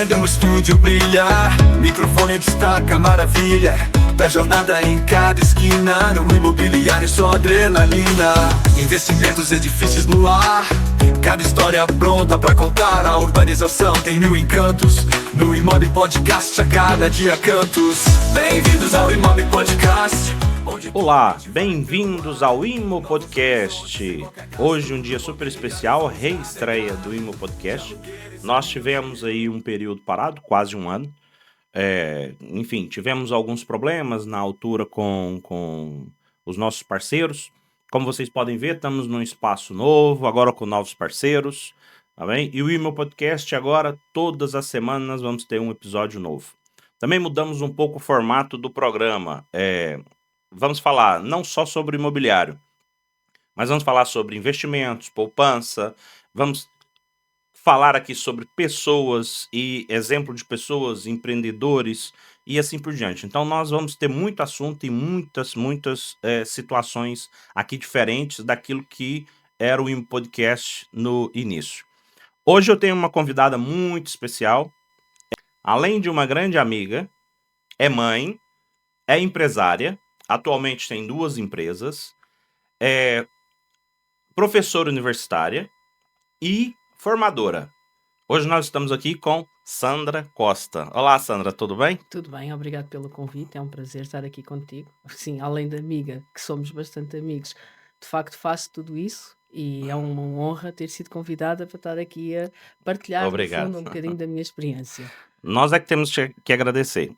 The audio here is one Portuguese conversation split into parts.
Quando o estúdio brilha, microfone destaca maravilha. Da jornada em cada esquina, no imobiliário só adrenalina. Investimentos, edifícios no ar, cada história pronta pra contar. A urbanização tem mil encantos, no Imob Podcast a cada dia cantos. Bem-vindos ao Imob Podcast. Olá, bem-vindos ao Imo Podcast. Hoje um dia super especial, reestreia do Imo Podcast. Nós tivemos aí um período parado, quase um ano. Enfim, tivemos alguns problemas na altura com os nossos parceiros. Como vocês podem ver, estamos num espaço novo, agora com novos parceiros, tá bem? E o Imo Podcast agora, todas as semanas, vamos ter um episódio novo. Também mudamos um pouco o formato do programa. Vamos falar não só sobre imobiliário, mas vamos falar sobre investimentos, poupança, vamos falar aqui sobre pessoas e exemplo de pessoas, empreendedores e assim por diante. Então nós vamos ter muito assunto e muitas situações aqui diferentes daquilo que era o Imo Podcast no início. Hoje eu tenho uma convidada muito especial, além de uma grande amiga, é mãe, é empresária, atualmente tem 2 empresas, é professora universitária e formadora. Hoje nós estamos aqui com Sandra Costa. Olá, Sandra, tudo bem? Tudo bem, obrigado pelo convite, é um prazer estar aqui contigo. Sim, além de amiga, que somos bastante amigos, de facto faço tudo isso e é uma honra ter sido convidada para estar aqui a partilhar, no Obrigado. fundo, um bocadinho da minha experiência. Nós é que temos que agradecer.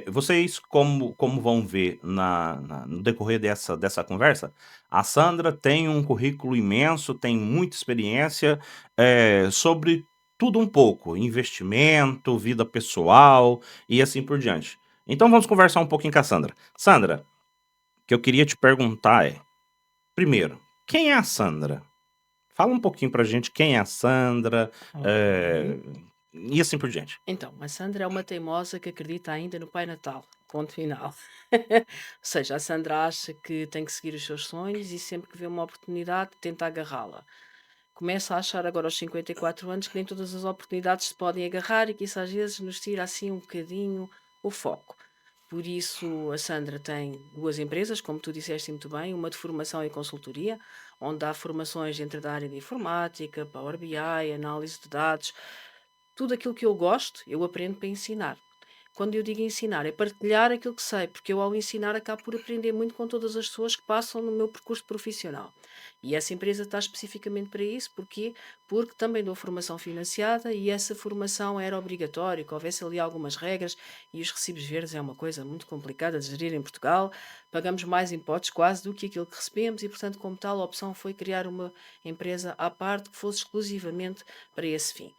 Vocês, como vão ver no decorrer dessa conversa, a Sandra tem um currículo imenso, tem muita experiência sobre tudo um pouco, investimento, vida pessoal e assim por diante. Então vamos conversar um pouquinho com a Sandra. Sandra, o que eu queria te perguntar primeiro, quem é a Sandra? Fala um pouquinho pra gente quem é a Sandra, e assim por diante. Então, a Sandra é uma teimosa que acredita ainda no Pai Natal. Ponto final. Ou seja, a Sandra acha que tem que seguir os seus sonhos e sempre que vê uma oportunidade tenta agarrá-la. Começa a achar agora aos 54 anos que nem todas as oportunidades se podem agarrar e que isso às vezes nos tira assim um bocadinho o foco. Por isso, a Sandra tem 2 empresas, como tu disseste muito bem, uma de formação e consultoria, onde há formações dentro da área de informática, Power BI, análise de dados, tudo aquilo que eu gosto, eu aprendo para ensinar. Quando eu digo ensinar, é partilhar aquilo que sei, porque eu ao ensinar acabo por aprender muito com todas as pessoas que passam no meu percurso profissional. E essa empresa está especificamente para isso, porquê? Porque também dou formação financiada e essa formação era obrigatória, que houvesse ali algumas regras e os recibos verdes é uma coisa muito complicada de gerir em Portugal. Pagamos mais impostos quase do que aquilo que recebemos e, portanto, como tal, a opção foi criar uma empresa à parte que fosse exclusivamente para esse fim.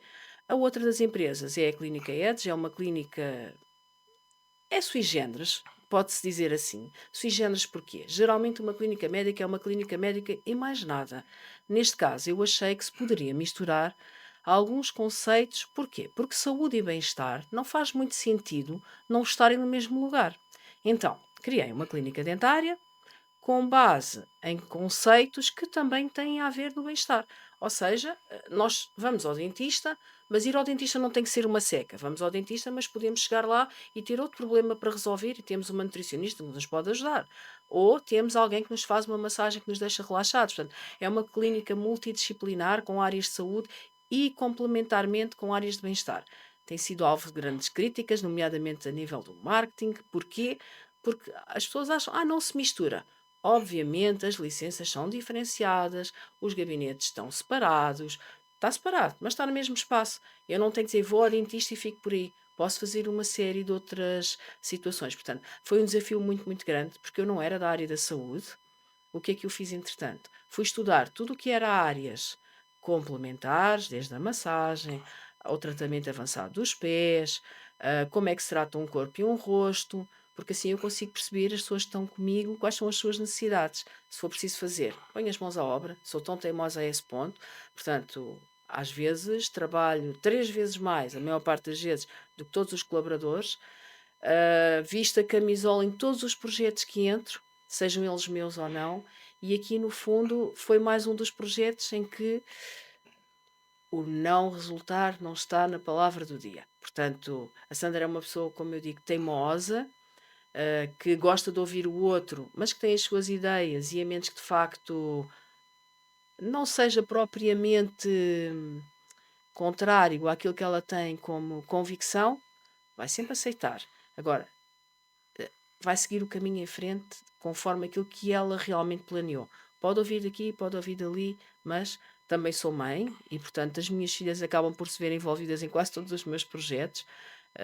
A outra das empresas é a Clínica Edge, é uma clínica sui generis, pode-se dizer assim. Sui generis porquê? Geralmente uma clínica médica é uma clínica médica e mais nada. Neste caso, eu achei que se poderia misturar alguns conceitos. Porquê? Porque saúde e bem-estar não faz muito sentido não estarem no mesmo lugar. Então, criei uma clínica dentária com base em conceitos que também têm a ver no bem-estar. Ou seja, nós vamos ao dentista, mas ir ao dentista não tem que ser uma seca. Vamos ao dentista, mas podemos chegar lá e ter outro problema para resolver e temos uma nutricionista que nos pode ajudar. Ou temos alguém que nos faz uma massagem que nos deixa relaxados. Portanto, é uma clínica multidisciplinar com áreas de saúde e complementarmente com áreas de bem-estar. Tem sido alvo de grandes críticas, nomeadamente a nível do marketing. Porquê? Porque as pessoas acham, não se mistura. Obviamente, as licenças são diferenciadas, os gabinetes estão separados, está separado, mas está no mesmo espaço. Eu não tenho que dizer vou ao dentista e fico por aí. Posso fazer uma série de outras situações. Portanto, foi um desafio muito, muito grande, porque eu não era da área da saúde. O que é que eu fiz entretanto? Fui estudar tudo o que era áreas complementares, desde a massagem ao tratamento avançado dos pés, como é que se trata um corpo e um rosto, porque assim eu consigo perceber as pessoas que estão comigo, quais são as suas necessidades. Se for preciso fazer, ponho as mãos à obra, sou tão teimosa a esse ponto, portanto, às vezes trabalho 3 vezes mais, a maior parte das vezes, do que todos os colaboradores, visto a camisola em todos os projetos que entro, sejam eles meus ou não, e aqui no fundo foi mais um dos projetos em que o não resultar não está na palavra do dia. Portanto, a Sandra é uma pessoa, como eu digo, teimosa, que gosta de ouvir o outro, mas que tem as suas ideias e a menos que de facto não seja propriamente contrário àquilo que ela tem como convicção, vai sempre aceitar. Agora, vai seguir o caminho em frente conforme aquilo que ela realmente planeou. Pode ouvir daqui, pode ouvir dali, mas também sou mãe e, portanto, as minhas filhas acabam por se ver envolvidas em quase todos os meus projetos,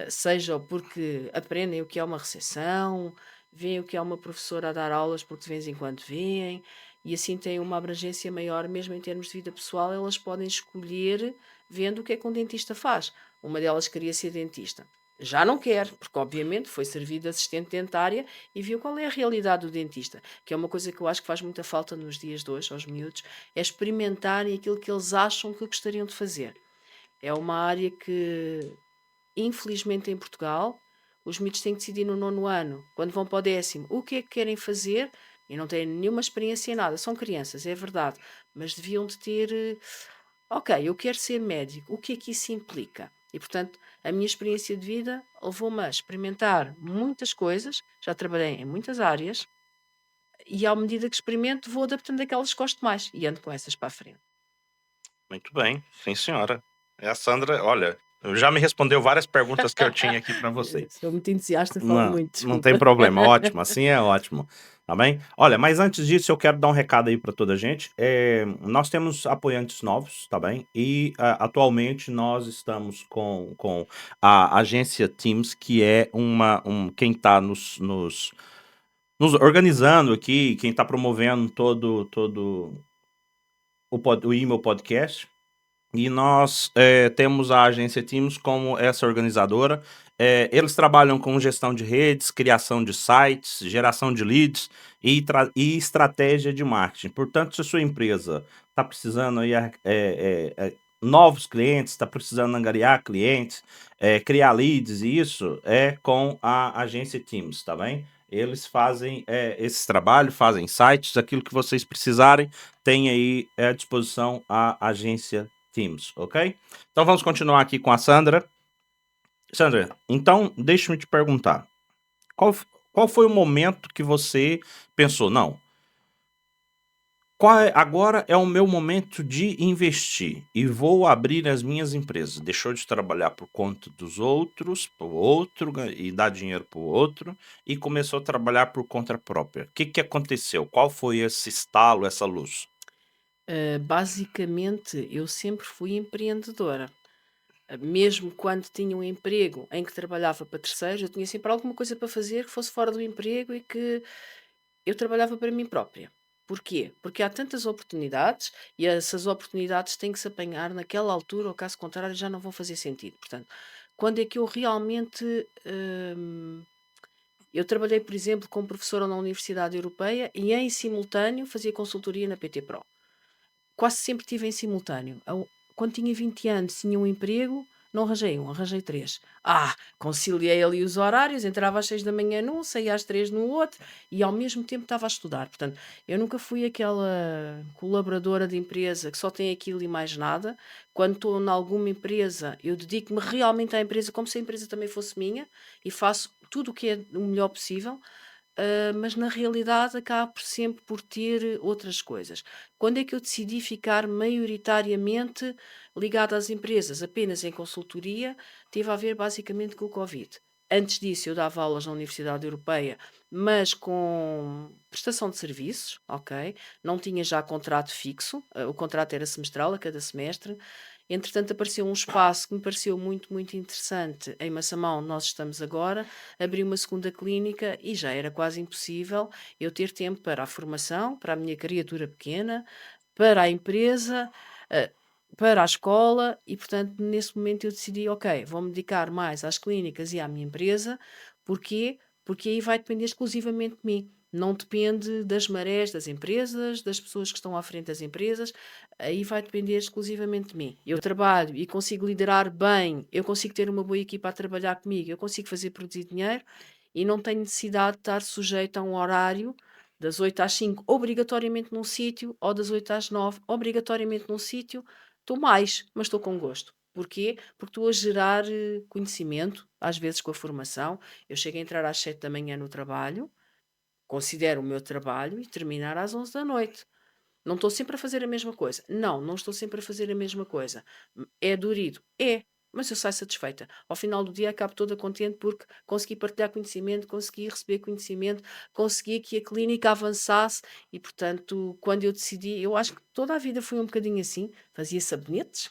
seja porque aprendem o que é uma recepção, veem o que é uma professora a dar aulas, porque de vez em quando veem, e assim têm uma abrangência maior, mesmo em termos de vida pessoal, elas podem escolher vendo o que é que um dentista faz. Uma delas queria ser dentista. Já não quer, porque obviamente foi servida de assistente dentária e viu qual é a realidade do dentista, que é uma coisa que eu acho que faz muita falta nos dias de hoje, aos miúdos, é experimentarem aquilo que eles acham que gostariam de fazer. É uma área que, infelizmente em Portugal, os miúdos têm que decidir no 9º ano, quando vão para o 10º, o que é que querem fazer e não têm nenhuma experiência em nada. São crianças, é verdade, mas deviam de ter, ok, eu quero ser médico, o que é que isso implica? E, portanto, a minha experiência de vida levou-me a experimentar muitas coisas, já trabalhei em muitas áreas, e à medida que experimento, vou adaptando aquelas que gosto mais e ando com essas para a frente. Muito bem, sim senhora. É a Sandra, olha, já me respondeu várias perguntas que eu tinha aqui para você. Sou muito entusiasta, falo Não, muito, não desculpa. tem problema, ótimo, assim é ótimo, tá bem? Olha, mas antes disso eu quero dar um recado aí para toda a gente, nós temos apoiantes novos, tá bem? E atualmente nós estamos com a agência Teams, que é quem tá nos organizando aqui, quem tá promovendo todo o email podcast. E nós temos a agência Teams como essa organizadora. Eles trabalham com gestão de redes, criação de sites, geração de leads e estratégia de marketing. Portanto, se a sua empresa está precisando aí, novos clientes, está precisando angariar clientes, criar leads, e isso é com a agência Teams, tá bem? Eles fazem esse trabalho, fazem sites, aquilo que vocês precisarem, tem aí à disposição a agência Teams, ok? Então vamos continuar aqui com a Sandra. Sandra, então deixa-me te perguntar. Qual foi o momento que você pensou, não, agora é o meu momento de investir e vou abrir as minhas empresas. Deixou de trabalhar por conta dos outros, pro outro, e dar dinheiro pro outro, e começou a trabalhar por conta própria. O que aconteceu? Qual foi esse estalo, essa luz? Basicamente, eu sempre fui empreendedora. Mesmo quando tinha um emprego em que trabalhava para terceiros, eu tinha sempre alguma coisa para fazer que fosse fora do emprego e que eu trabalhava para mim própria. Porquê? Porque há tantas oportunidades e essas oportunidades têm que se apanhar naquela altura, ou caso contrário já não vão fazer sentido. Portanto, quando é que eu realmente. Eu trabalhei, por exemplo, como professora na Universidade Europeia e em simultâneo fazia consultoria na PT Pro. Quase sempre tive em simultâneo. Quando tinha 20 anos, tinha um emprego, não arranjei um, arranjei 3. Conciliei ali os horários, entrava às 6 da manhã num, saía às 3 no outro e ao mesmo tempo estava a estudar. Portanto, eu nunca fui aquela colaboradora de empresa que só tem aquilo e mais nada. Quando estou em alguma empresa, eu dedico-me realmente à empresa como se a empresa também fosse minha e faço tudo o que é o melhor possível. Mas na realidade acabo sempre por ter outras coisas. Quando é que eu decidi ficar maioritariamente ligada às empresas, apenas em consultoria, teve a ver basicamente com o Covid. Antes disso eu dava aulas na Universidade Europeia, mas com prestação de serviços, ok? Não tinha já contrato fixo, o contrato era semestral, a cada semestre. Entretanto, apareceu um espaço que me pareceu muito, muito interessante em Massamá, onde nós estamos agora. Abri uma segunda clínica e já era quase impossível eu ter tempo para a formação, para a minha criatura pequena, para a empresa, para a escola e, portanto, nesse momento eu decidi, ok, vou-me dedicar mais às clínicas e à minha empresa. Porquê? Porque aí vai depender exclusivamente de mim. Não depende das marés das empresas, das pessoas que estão à frente das empresas, aí vai depender exclusivamente de mim. Eu trabalho e consigo liderar bem, eu consigo ter uma boa equipa a trabalhar comigo, eu consigo fazer produzir dinheiro e não tenho necessidade de estar sujeito a um horário das 8 às 5, obrigatoriamente num sítio, ou das 8 às 9, obrigatoriamente num sítio. Estou mais, mas estou com gosto. Porquê? Porque estou a gerar conhecimento, às vezes com a formação. Eu chego a entrar às 7 da manhã no trabalho, considero o meu trabalho e terminar às 11 da noite. Não estou sempre a fazer a mesma coisa. Não, não estou sempre a fazer a mesma coisa. É dorido? É. Mas eu saio satisfeita. Ao final do dia acabo toda contente porque consegui partilhar conhecimento, consegui receber conhecimento, consegui que a clínica avançasse e, portanto, quando eu decidi, eu acho que toda a vida foi um bocadinho assim. Fazia sabonetes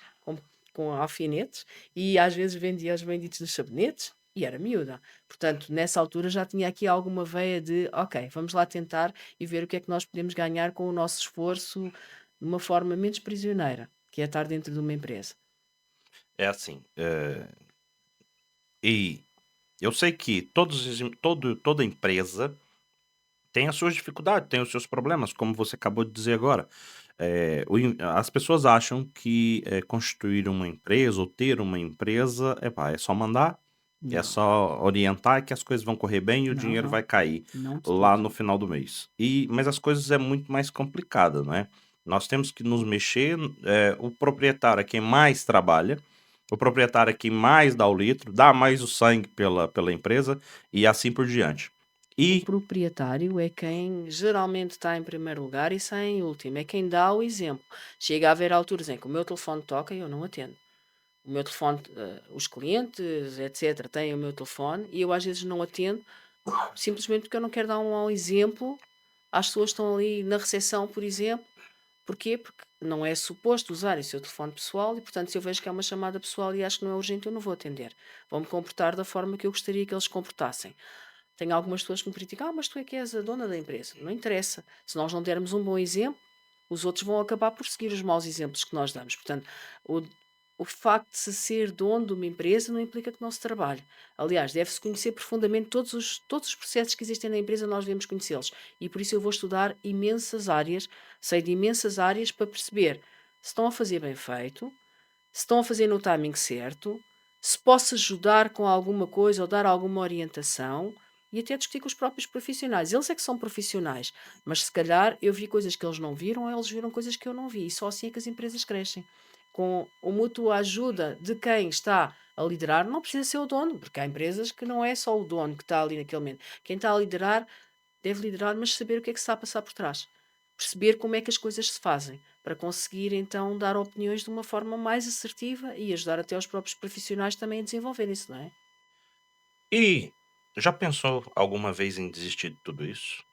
com alfinetes e às vezes vendia os benditos dos sabonetes e era miúda. Portanto, nessa altura já tinha aqui alguma veia de, ok, vamos lá tentar e ver o que é que nós podemos ganhar com o nosso esforço de uma forma menos prisioneira, que é estar dentro de uma empresa. É assim, e eu sei que toda empresa tem as suas dificuldades, tem os seus problemas, como você acabou de dizer agora. As pessoas acham que constituir uma empresa ou ter uma empresa, epá, é só mandar, é Não, só orientar que as coisas vão correr bem e o não, dinheiro não, vai cair não de lá tudo. no final do mês. Mas as coisas é muito mais complicada, não é? Nós temos que nos mexer, o proprietário é quem mais trabalha, o proprietário é quem mais dá o litro, dá mais o sangue pela empresa e assim por diante. O E proprietário é quem geralmente está em primeiro lugar e sai em último, é quem dá o exemplo. Chega a haver alturas em que o meu telefone toca e eu não atendo. O meu telefone, os clientes, etc., têm o meu telefone e eu às vezes não atendo, simplesmente porque eu não quero dar um mau exemplo às pessoas que estão ali na recepção, por exemplo. Porquê? Porque não é suposto usar o seu telefone pessoal e, portanto, se eu vejo que é uma chamada pessoal e acho que não é urgente, eu não vou atender. Vou-me comportar da forma que eu gostaria que eles se comportassem. Tenho algumas pessoas que me criticam, mas tu é que és a dona da empresa. Não interessa. Se nós não dermos um bom exemplo, os outros vão acabar por seguir os maus exemplos que nós damos. Portanto, o, o facto de se ser dono de uma empresa não implica que não se trabalhe. Aliás, deve-se conhecer profundamente todos os processos que existem na empresa, nós devemos conhecê-los. E por isso eu vou estudar imensas áreas, sei de imensas áreas para perceber se estão a fazer bem feito, se estão a fazer no timing certo, se posso ajudar com alguma coisa ou dar alguma orientação e até discutir com os próprios profissionais. Eles é que são profissionais, mas se calhar eu vi coisas que eles não viram ou eles viram coisas que eu não vi. E só assim é que as empresas crescem. Com a mútua ajuda de quem está a liderar, não precisa ser o dono, porque há empresas que não é só o dono que está ali naquele momento. Quem está a liderar deve liderar, mas saber o que é que se está a passar por trás. Perceber como é que as coisas se fazem, para conseguir então dar opiniões de uma forma mais assertiva e ajudar até os próprios profissionais também a desenvolverem-se, não é? E já pensou alguma vez em desistir de tudo isso?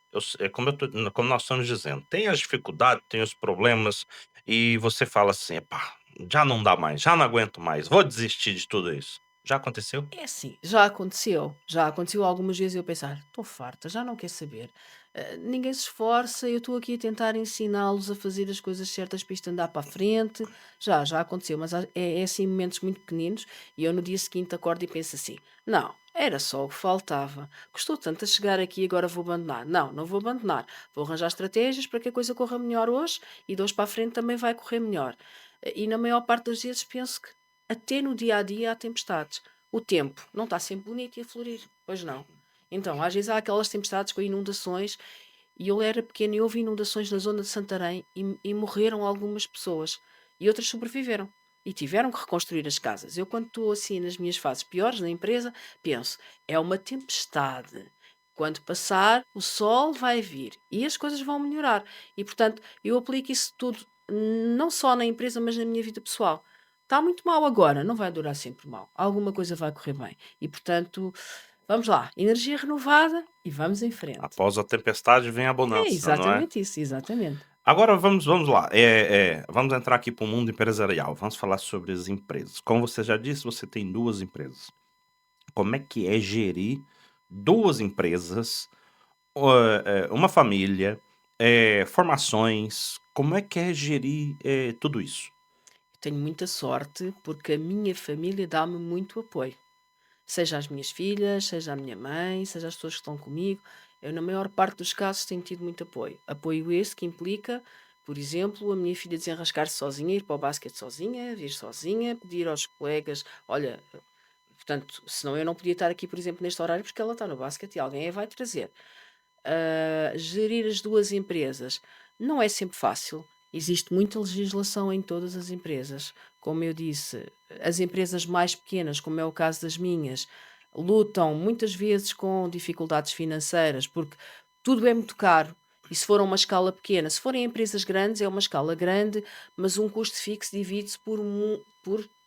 Como nós estamos dizendo, tem as dificuldades, tem os problemas, e você fala assim: "Epá, já não dá mais, já não aguento mais, vou desistir de tudo isso". Já aconteceu? É assim, já aconteceu. Já aconteceu algumas vezes eu pensar, estou farta, já não quer saber. Ninguém se esforça, eu estou aqui a tentar ensiná-los a fazer as coisas certas para isto andar para a frente. Já aconteceu, mas é assim momentos muito pequeninos e eu no dia seguinte acordo e penso assim, não, era só o que faltava. Custou tanto a chegar aqui, agora vou abandonar. Não, não vou abandonar. Vou arranjar estratégias para que a coisa corra melhor hoje e de hoje para a frente também vai correr melhor. E na maior parte das vezes penso que até no dia a dia há tempestades. O tempo não está sempre bonito e a florir, pois não. Então, às vezes há aquelas tempestades com inundações, e eu era pequeno e houve inundações na zona de Santarém e morreram algumas pessoas, e outras sobreviveram. E tiveram que reconstruir as casas. Eu, quando estou assim nas minhas fases piores na empresa, penso, é uma tempestade. Quando passar, o sol vai vir e as coisas vão melhorar. E, portanto, eu aplico isso tudo, não só na empresa, mas na minha vida pessoal. Está muito mal agora, não vai durar sempre mal. Alguma coisa vai correr bem. E, portanto, vamos lá, energia renovada e vamos em frente. Após a tempestade vem a É bonança, não é? exatamente isso, exatamente. Agora vamos lá, vamos entrar aqui para o mundo empresarial, vamos falar sobre as empresas. Como você já disse, você tem 2 empresas. Como é que é gerir 2 empresas, uma família, formações, como é que é gerir, tudo isso? Tenho muita sorte porque a minha família dá-me muito apoio. Seja as minhas filhas, seja a minha mãe, seja as pessoas que estão comigo. Eu, na maior parte dos casos, tenho tido muito apoio. Apoio esse que implica, por exemplo, a minha filha desenrascar-se sozinha, ir para o basquete sozinha, vir sozinha, pedir aos colegas: olha, portanto, senão eu não podia estar aqui, por exemplo, neste horário, porque ela está no basquete e alguém a vai trazer. Gerir as 2 empresas não é sempre fácil. Existe muita legislação em todas as empresas. como eu disse, as empresas mais pequenas, como é o caso das minhas, lutam muitas vezes com dificuldades financeiras, porque tudo é muito caro. E se for a uma escala pequena, se forem empresas grandes, é uma escala grande, mas um custo fixo divide-se por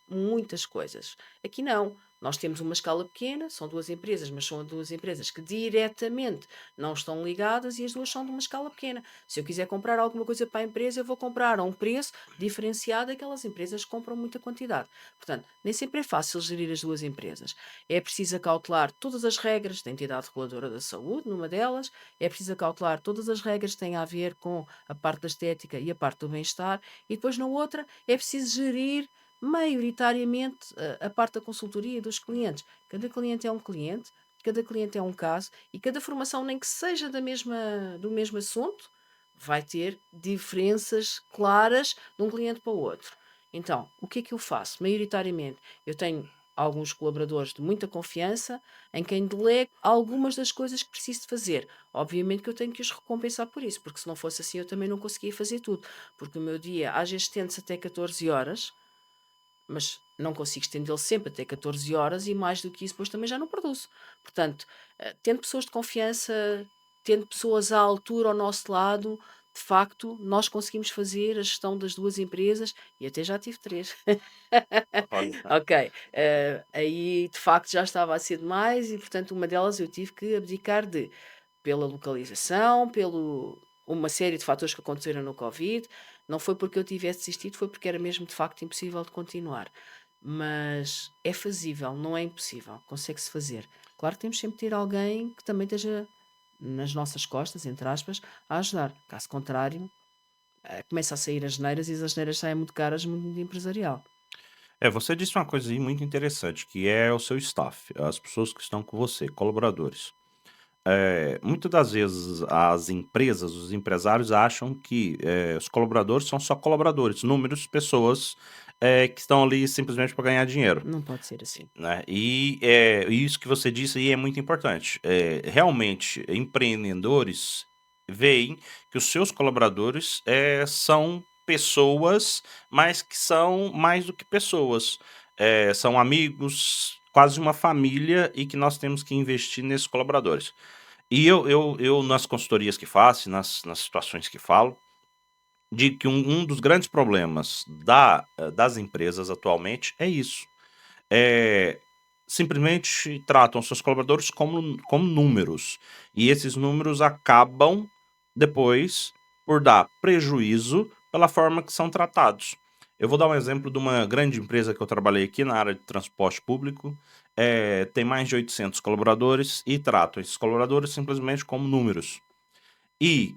muitas coisas. Aqui não. Nós temos uma escala pequena, são duas empresas, mas são duas empresas que diretamente não estão ligadas e as duas são de uma escala pequena. Se eu quiser comprar alguma coisa para a empresa, eu vou comprar a um preço diferenciado daquelas empresas que compram muita quantidade. Portanto, nem sempre é fácil gerir as duas empresas. É preciso acautelar todas as regras da entidade reguladora da saúde, numa delas, é preciso acautelar todas as regras que têm a ver com a parte da estética e a parte do bem-estar, e depois na outra é preciso gerir maioritariamente a parte da consultoria dos clientes. Cada cliente é um cliente, cada cliente é um caso, e cada formação, nem que seja do mesmo assunto, vai ter diferenças claras de um cliente para o outro. Então, o que é que eu faço? Maioritariamente, eu tenho alguns colaboradores de muita confiança em quem delego algumas das coisas que preciso de fazer. Obviamente que eu tenho que os recompensar por isso, porque se não fosse assim eu também não conseguia fazer tudo, porque o meu dia às vezes estende-se até 14 horas, mas não consigo estendê-lo sempre até 14 horas e mais do que isso depois também já não produzo. Portanto, tendo pessoas de confiança, tendo pessoas à altura ao nosso lado, de facto, nós conseguimos fazer a gestão das duas empresas e até já tive três. Olha, Ok, aí de facto já estava a ser demais e, portanto, uma delas eu tive que abdicar pela localização, pelo uma série de fatores que aconteceram no Covid. Não foi porque eu tivesse desistido, foi porque era mesmo de facto impossível de continuar. Mas é fazível, não é impossível, consegue-se fazer. Claro que temos sempre de ter alguém que também esteja nas nossas costas, entre aspas, a ajudar. Caso contrário, começa a sair as neiras e as asneiras saem muito caras no mundo empresarial. você disse uma coisa aí muito interessante, que é o seu staff, as pessoas que estão com você, colaboradores. Muitas das vezes as empresas, os empresários acham que os colaboradores são só colaboradores, números, pessoas que estão ali simplesmente para ganhar dinheiro. Não pode ser assim. Né? E isso que você disse aí é muito importante. Realmente, empreendedores veem que os seus colaboradores são pessoas, mas que são mais do que pessoas. São amigos, quase uma família, e que nós temos que investir nesses colaboradores. E eu nas consultorias que faço, nas situações que falo, digo que um dos grandes problemas das empresas atualmente é isso. É, simplesmente tratam seus colaboradores como números. E esses números acabam depois por dar prejuízo pela forma que são tratados. Eu vou dar um exemplo de uma grande empresa que eu trabalhei aqui na área de transporte público. Tem mais de 800 colaboradores e tratam esses colaboradores simplesmente como números. E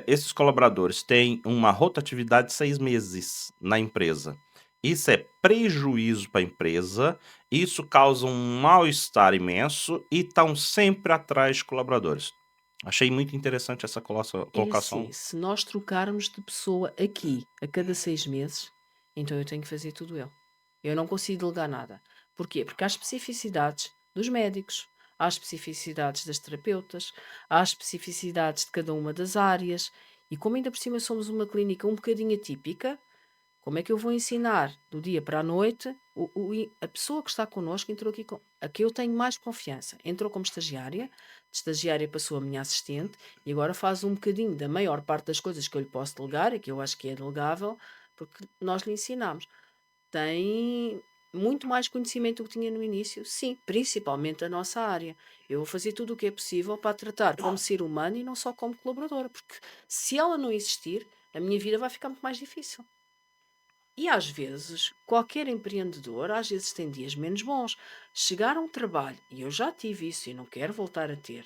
esses colaboradores têm uma rotatividade de 6 meses na empresa. Isso é prejuízo para a empresa, isso causa um mal-estar imenso e estão sempre atrás de colaboradores. Achei muito interessante essa É colocação. assim, se nós trocarmos de pessoa aqui a cada 6 meses, então eu tenho que fazer tudo eu. Eu não consigo delegar nada. Porquê? Porque há especificidades dos médicos, há especificidades das terapeutas, há especificidades de cada uma das áreas, e como ainda por cima somos uma clínica um bocadinho atípica, como é que eu vou ensinar do dia para a noite a pessoa que está connosco entrou aqui a que eu tenho mais confiança? Entrou como estagiária, de estagiária passou a minha assistente e agora faz um bocadinho da maior parte das coisas que eu lhe posso delegar e que eu acho que é delegável, porque nós lhe ensinamos. Tem muito mais conhecimento do que tinha no início, sim, principalmente a nossa área. Eu vou fazer tudo o que é possível para a tratar como ser humano e não só como colaboradora, porque se ela não existir, a minha vida vai ficar muito mais difícil. E às vezes, qualquer empreendedor, às vezes tem dias menos bons. Chegar a um trabalho, e eu já tive isso e não quero voltar a ter.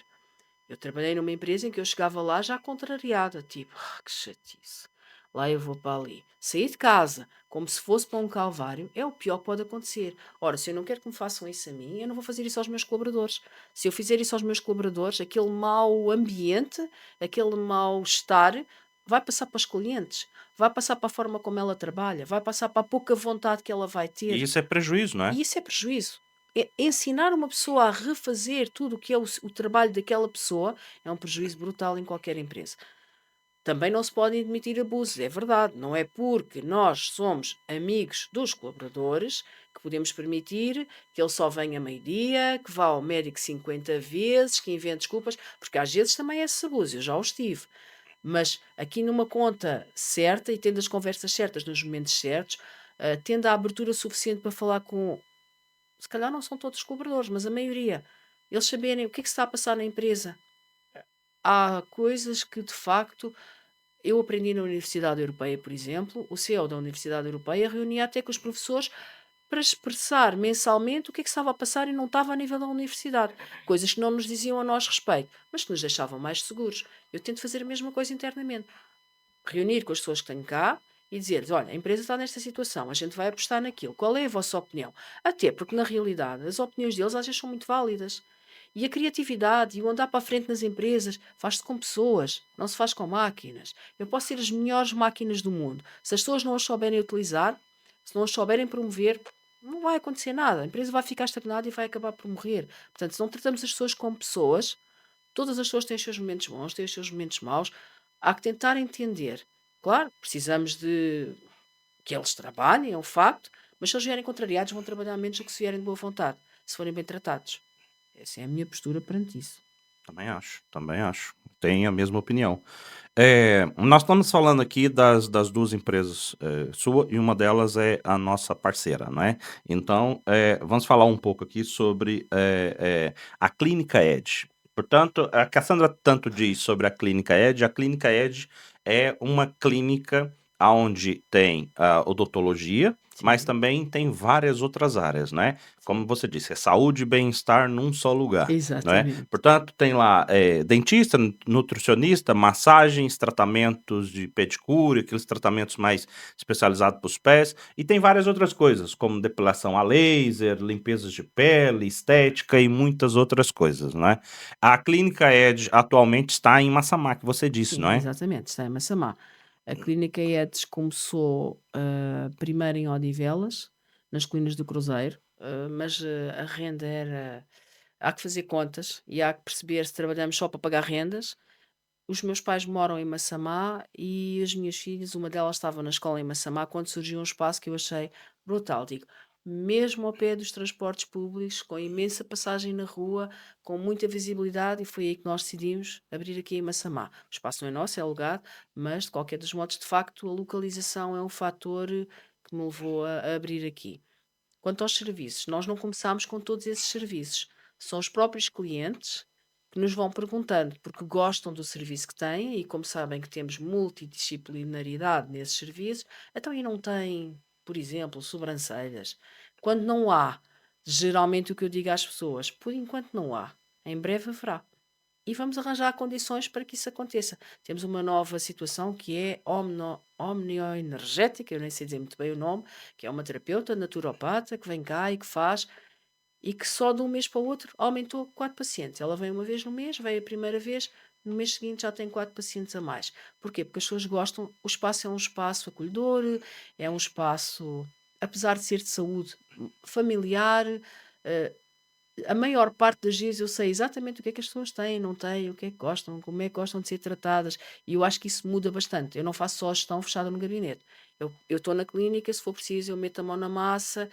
Eu trabalhei numa empresa em que eu chegava lá já contrariada, tipo, que chatice. Lá eu vou para ali. Sair de casa, como se fosse para um calvário, é o pior que pode acontecer. Ora, se eu não quero que me façam isso a mim, eu não vou fazer isso aos meus colaboradores. Se eu fizer isso aos meus colaboradores, aquele mau ambiente, aquele mau estar, vai passar para os clientes, vai passar para a forma como ela trabalha, vai passar para a pouca vontade que ela vai E ter. isso é prejuízo, não é? E isso é prejuízo. Ensinar uma pessoa a refazer tudo o que é o trabalho daquela pessoa é um prejuízo brutal em qualquer empresa. Também não se podem admitir abusos, é verdade. Não é porque nós somos amigos dos colaboradores que podemos permitir que ele só venha meio-dia, que vá ao médico 50 vezes, que invente desculpas, porque às vezes também é esse abuso, eu já os tive. Mas aqui numa conta certa e tendo as conversas certas nos momentos certos, tendo a abertura suficiente para falar com, se calhar não são todos os colaboradores, mas a maioria, eles saberem o que é que se está a passar na empresa. Há coisas que de facto eu aprendi na Universidade Europeia, por exemplo, o CEO da Universidade Europeia reunia até com os professores para expressar mensalmente o que é que estava a passar e não estava a nível da universidade. Coisas que não nos diziam a nós respeito, mas que nos deixavam mais seguros. Eu tento fazer a mesma coisa internamente. Reunir com as pessoas que tenho cá e dizer-lhes, olha, a empresa está nesta situação, a gente vai apostar naquilo. Qual é a vossa opinião? Até porque, na realidade, as opiniões deles às vezes são muito válidas. E a criatividade e o andar para a frente nas empresas faz-se com pessoas, não se faz com máquinas. Eu posso ter as melhores máquinas do mundo. Se as pessoas não as souberem utilizar, se não as souberem promover, não vai acontecer nada. A empresa vai ficar estagnada e vai acabar por morrer. Portanto, se não tratamos as pessoas como pessoas, todas as pessoas têm os seus momentos bons, têm os seus momentos maus. Há que tentar entender. Claro, precisamos de que eles trabalhem, é um facto, mas se eles vierem contrariados, vão trabalhar menos do que se vierem de boa vontade, se forem bem tratados. Essa é a minha postura perante isso. Também acho, também acho. Tenho a mesma opinião. Nós estamos falando aqui das duas empresas, sua, e uma delas é a nossa parceira, não é? Então, vamos falar um pouco aqui sobre a Clínica Edge. Portanto, a Cassandra tanto diz sobre a Clínica Edge é uma clínica onde tem a odontologia, mas Sim, também tem várias outras áreas, né? Como você disse, é saúde e bem-estar num só lugar, não é? exatamente. Portanto, tem lá dentista, nutricionista, massagens, tratamentos de pedicure, aqueles tratamentos mais especializados para os pés, e tem várias outras coisas, como depilação a laser, limpezas de pele, estética e muitas outras coisas, não é? A Clínica Edge atualmente está em Massamá, que você disse, não Sim, é? exatamente, está em Massamá. A clínica EDS começou primeiro em Odivelas, nas Colinas do Cruzeiro, mas a renda era. Há que fazer contas e há que perceber se trabalhamos só para pagar rendas. Os meus pais moram em Massamá e as minhas filhas, uma delas estava na escola em Massamá quando surgiu um espaço que eu achei brutal. Digo, mesmo ao pé dos transportes públicos, com imensa passagem na rua, com muita visibilidade, e foi aí que nós decidimos abrir aqui em Massamá. O espaço não é nosso, é alugado, mas de qualquer dos modos, de facto, a localização é um fator que me levou a abrir aqui. Quanto aos serviços, nós não começámos com todos esses serviços. São os próprios clientes que nos vão perguntando, porque gostam do serviço que têm e como sabem que temos multidisciplinaridade nesses serviços, então e não têm, por exemplo, sobrancelhas? Quando não há, geralmente o que eu digo às pessoas, por enquanto não há, em breve haverá. E vamos arranjar condições para que isso aconteça. Temos uma nova situação que é omnioenergética, eu nem sei dizer muito bem o nome, que é uma terapeuta naturopata que vem cá e que faz, e que só de um mês para o outro aumentou 4 pacientes. Ela vem uma vez no mês, veio a primeira vez, no mês seguinte já tem 4 pacientes a mais. Porquê? Porque as pessoas gostam, o espaço é um espaço acolhedor, é um espaço, apesar de ser de saúde, familiar. A maior parte das vezes eu sei exatamente o que é que as pessoas têm, não têm, o que é que gostam, como é que gostam de ser tratadas, e eu acho que isso muda bastante. Eu não faço só a gestão fechada no gabinete. Eu estou na clínica, se for preciso, eu meto a mão na massa,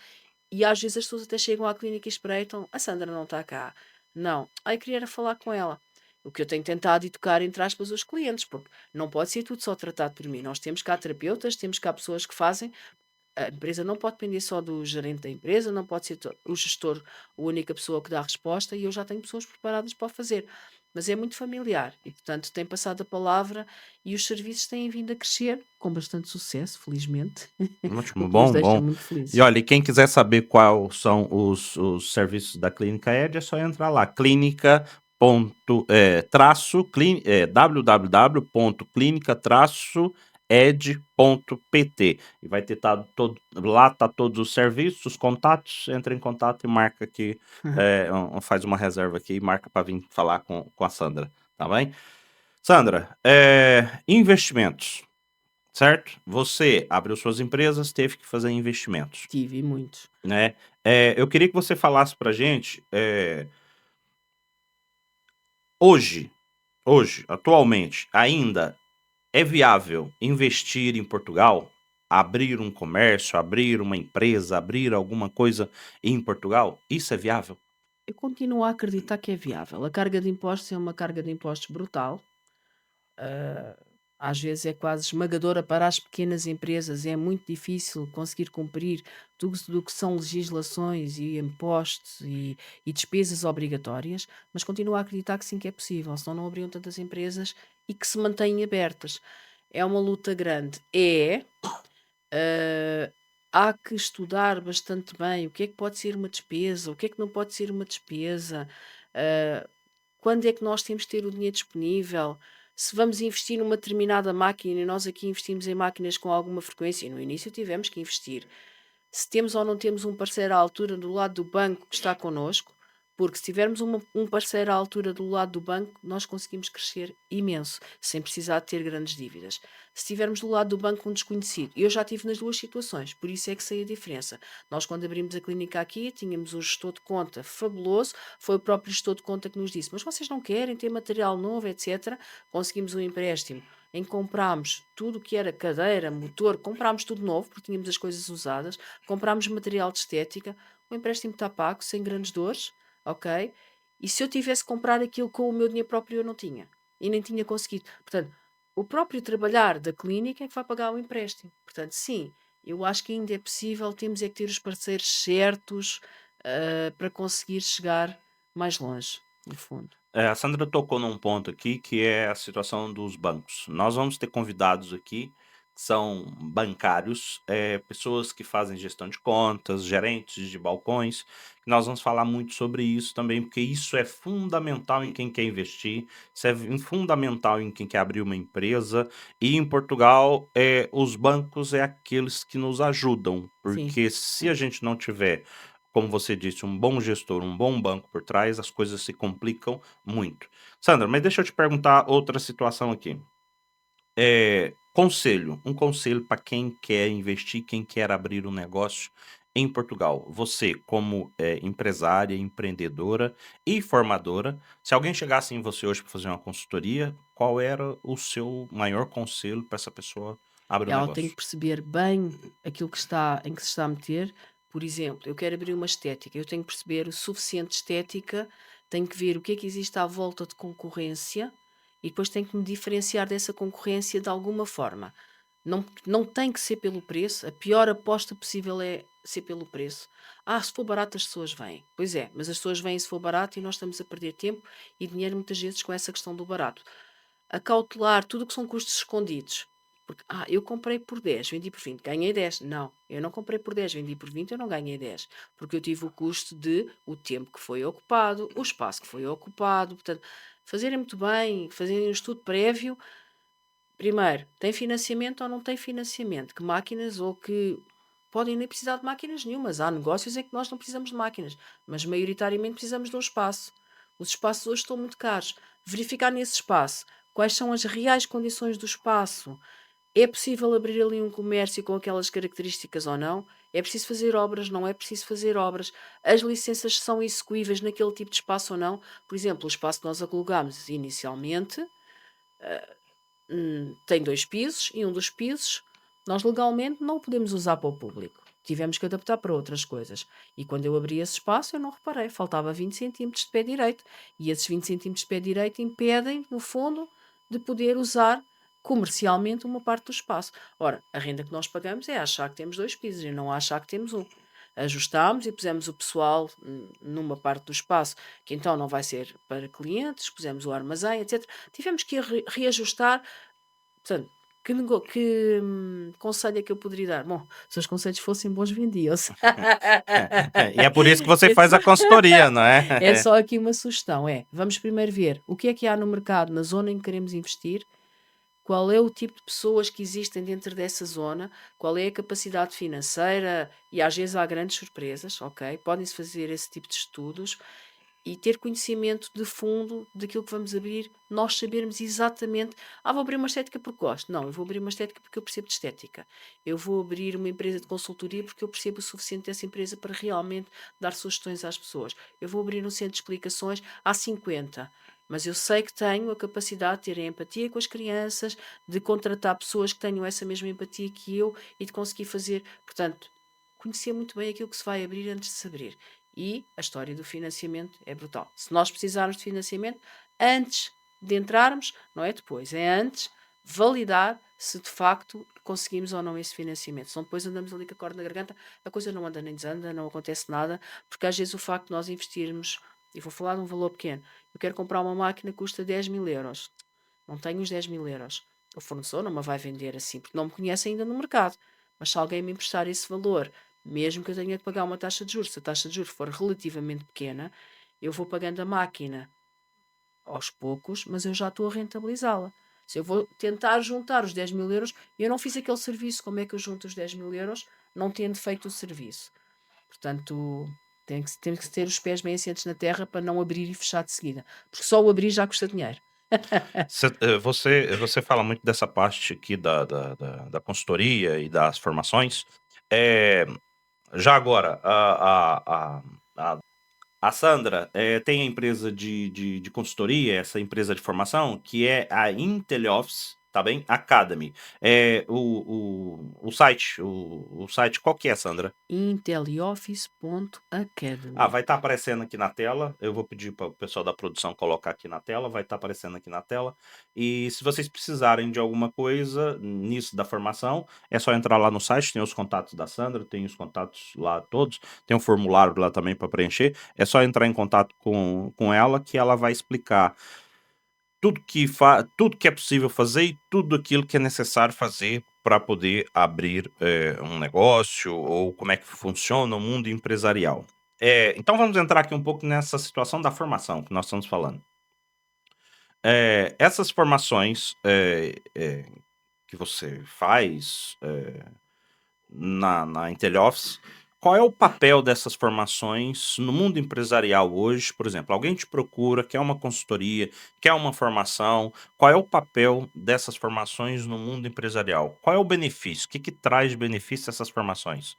e às vezes as pessoas até chegam à clínica e espreitam, a Sandra não está cá. Não. Aí queria era falar com ela. O que eu tenho tentado educar, entre aspas, os clientes, porque não pode ser tudo só tratado por mim. Nós temos cá terapeutas, temos cá pessoas que fazem. A empresa não pode depender só do gerente da empresa, não pode ser o gestor a única pessoa que dá a resposta, e eu já tenho pessoas preparadas para o fazer. Mas é muito familiar e, portanto, tem passado a palavra e os serviços têm vindo a crescer com bastante sucesso, felizmente, o Ótimo, que nos bom, deixa bom. muito E felizes. olha, e quem quiser saber quais são os serviços da Clínica Ed, é só entrar lá, www.clinica-ed.pt, e vai ter lá tá todos os serviços, os contatos, entra em contato e marca aqui, faz uma reserva aqui e marca para vir falar com a Sandra, tá bem? Sandra, investimentos. Certo? Você abriu suas empresas, teve que fazer investimentos, Tive muitos. né? Eu queria que você falasse pra gente, hoje, atualmente, ainda É viável investir em Portugal? Abrir um comércio, abrir uma empresa, abrir alguma coisa em Portugal? Isso é viável? Eu continuo a acreditar que é viável. A carga de impostos é uma carga de impostos brutal. ah, Às vezes é quase esmagadora para as pequenas empresas, é muito difícil conseguir cumprir tudo do que são legislações e impostos e despesas obrigatórias, mas continuo a acreditar que sim, que é possível, senão não abriam tantas empresas e que se mantêm abertas. É uma luta grande. Ah, Há que estudar bastante bem o que é que pode ser uma despesa, o que é que não pode ser uma despesa, ah, quando é que nós temos de ter o dinheiro disponível, se vamos investir numa determinada máquina e nós aqui investimos em máquinas com alguma frequência, e no início tivemos que investir. Se temos ou não temos um parceiro à altura do lado do banco que está connosco, porque se tivermos um parceiro à altura do lado do banco, nós conseguimos crescer imenso, sem precisar de ter grandes dívidas. Se tivermos do lado do banco um desconhecido, eu já estive nas duas situações, por isso é que sei a diferença. Nós, quando abrimos a clínica aqui, tínhamos um gestor de conta fabuloso, foi o próprio gestor de conta que nos disse: mas vocês não querem ter material novo, etc. Conseguimos um empréstimo em que comprámos tudo o que era cadeira, motor, comprámos tudo novo, porque tínhamos as coisas usadas, comprámos material de estética, o empréstimo está pago, sem grandes dores, ok? E se eu tivesse que comprar aquilo com o meu dinheiro próprio, eu não tinha. E nem tinha conseguido. Portanto, o próprio trabalhar da clínica é que vai pagar o empréstimo. Portanto, sim, eu acho que ainda é possível, temos é que ter os parceiros certos, para conseguir chegar mais longe, no fundo. A Sandra tocou num ponto aqui que é a situação dos bancos. Nós vamos ter convidados aqui que são bancários, pessoas que fazem gestão de contas, gerentes de balcões. Nós vamos falar muito sobre isso também, porque isso é fundamental em quem quer investir, isso é fundamental em quem quer abrir uma empresa. E em Portugal, os bancos é aqueles que nos ajudam, Sim. porque se a gente não tiver, como você disse, um bom gestor, um bom banco por trás, as coisas se complicam muito. Sandra, mas deixa eu te perguntar outra situação aqui. Conselho, um conselho para quem quer investir, quem quer abrir um negócio em Portugal. Você, como empresária, empreendedora e formadora, se alguém chegasse em você hoje para fazer uma consultoria, qual era o seu maior conselho para essa pessoa abrir um Ela tem que negócio? perceber bem aquilo que está, em que se está a meter. Por exemplo, eu quero abrir uma estética, eu tenho que perceber o suficiente de estética, tenho que ver o que é que existe à volta de concorrência e depois tenho que me diferenciar dessa concorrência de alguma forma. Não tem que ser pelo preço, a pior aposta possível é ser pelo preço. Se for barato as pessoas vêm. Pois é, mas as pessoas vêm se for barato e nós estamos a perder tempo e dinheiro muitas vezes com essa questão do barato. Acautelar tudo o que são custos escondidos. Porque, eu comprei por 10, vendi por 20, ganhei 10. Não, eu não comprei por 10, vendi por 20, eu não ganhei 10. Porque eu tive o custo de o tempo que foi ocupado, o espaço que foi ocupado. Portanto, fazerem muito bem, fazerem um estudo prévio. Primeiro, tem financiamento ou não tem financiamento? Que máquinas ou que. Podem nem precisar de máquinas nenhumas. Há negócios em que nós não precisamos de máquinas, mas maioritariamente precisamos de um espaço. Os espaços hoje estão muito caros. Verificar nesse espaço quais são as reais condições do espaço. É possível abrir ali um comércio com aquelas características ou não? É preciso fazer obras? Não é preciso fazer obras? As licenças são execuíveis naquele tipo de espaço ou não? Por exemplo, o espaço que nós alugámos inicialmente tem 2 pisos e um dos pisos nós legalmente não o podemos usar para o público. Tivemos que adaptar para outras coisas. E quando eu abri esse espaço, eu não reparei, faltava 20 centímetros de pé direito. E esses 20 centímetros de pé direito impedem, no fundo, de poder usar comercialmente uma parte do espaço. Ora, a renda que nós pagamos é achar que temos 2 pisos e não achar que temos um. Ajustámos e pusemos o pessoal numa parte do espaço que então não vai ser para clientes, pusemos o armazém, etc. Tivemos que reajustar. Portanto, que conselho é que eu poderia dar? Bom, se os conselhos fossem bons, vendiam-se. E é por isso que você É faz só, a consultoria, não é? é só aqui uma sugestão. Vamos primeiro ver o que há no mercado, na zona em que queremos investir, qual é o tipo de pessoas que existem dentro dessa zona, qual é a capacidade financeira, e às vezes há grandes surpresas, ok? Podem-se fazer esse tipo de estudos e ter conhecimento de fundo daquilo que vamos abrir, nós sabermos exatamente, vou abrir uma estética porque gosto. Não, eu vou abrir uma estética porque eu percebo de estética. Eu vou abrir uma empresa de consultoria porque eu percebo o suficiente dessa empresa para realmente dar sugestões às pessoas. Eu vou abrir um centro de explicações, há 50. mas eu sei que tenho a capacidade de ter a empatia com as crianças, de contratar pessoas que tenham essa mesma empatia que eu e de conseguir fazer, portanto, conhecer muito bem aquilo que se vai abrir antes de se abrir. E a história do financiamento é brutal. Se nós precisarmos de financiamento, antes de entrarmos, não é depois, é antes validar se de facto conseguimos ou não esse financiamento. Senão depois andamos ali com a corda na garganta, a coisa não anda nem desanda, não acontece nada, porque às vezes o facto de nós investirmos, e vou falar de um valor pequeno, eu quero comprar uma máquina que custa 10 mil euros, não tenho os 10 mil euros. O fornecedor não me vai vender assim, porque não me conhece ainda no mercado. Mas se alguém me emprestar esse valor, mesmo que eu tenha que pagar uma taxa de juros, se a taxa de juros for relativamente pequena, eu vou pagando a máquina aos poucos, mas eu já estou a rentabilizá-la. Se eu vou tentar juntar os 10 mil euros, eu não fiz aquele serviço, como é que eu junto os 10 mil euros não tendo feito o serviço? Portanto, tem que ter os pés bem assentes na terra para não abrir e fechar de seguida, porque só o abrir já custa dinheiro. Você fala muito dessa parte aqui da consultoria e das formações. É, já agora, a, a Sandra tem a empresa de consultoria, essa empresa de formação, que é a IntelliOffice, tá bem? Academy. O site, o site, qual que é, Sandra? Intellioffice.academy. Vai estar aparecendo aqui na tela. Eu vou pedir para o pessoal da produção colocar aqui na tela. Vai estar aparecendo aqui na tela. E se vocês precisarem de alguma coisa nisso da formação, é só entrar lá no site. Tem os contatos da Sandra, tem os contatos lá todos. Tem um formulário lá também para preencher. É só entrar em contato com ela que ela vai explicar tudo que é possível fazer e tudo aquilo que é necessário fazer para poder abrir um negócio ou como é que funciona o mundo empresarial. Então vamos entrar aqui um pouco nessa situação da formação que nós estamos falando. Essas formações que você faz na IntelliOffice, qual é o papel dessas formações no mundo empresarial hoje? Por exemplo, alguém te procura, quer uma consultoria, quer uma formação, qual é o papel dessas formações no mundo empresarial? Qual é o benefício? O que traz de benefício essas formações?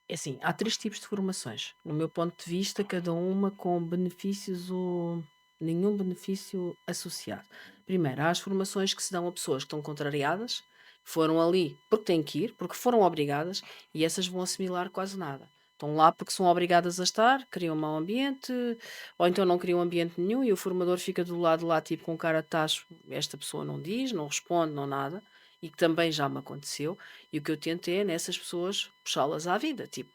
É assim, há 3 tipos de formações. No meu ponto de vista, cada uma com benefícios ou nenhum benefício associado. Primeiro, há as formações que se dão a pessoas que estão contrariadas, foram ali porque têm que ir, porque foram obrigadas, e essas vão assimilar quase nada. Estão lá porque são obrigadas a estar, criam um mau ambiente, ou então não criam ambiente nenhum, e o formador fica do lado de lá, tipo com cara de tacho, esta pessoa não diz, não responde, não nada, e que também já me aconteceu. E o que eu tento é, nessas pessoas, puxá-las à vida. Tipo,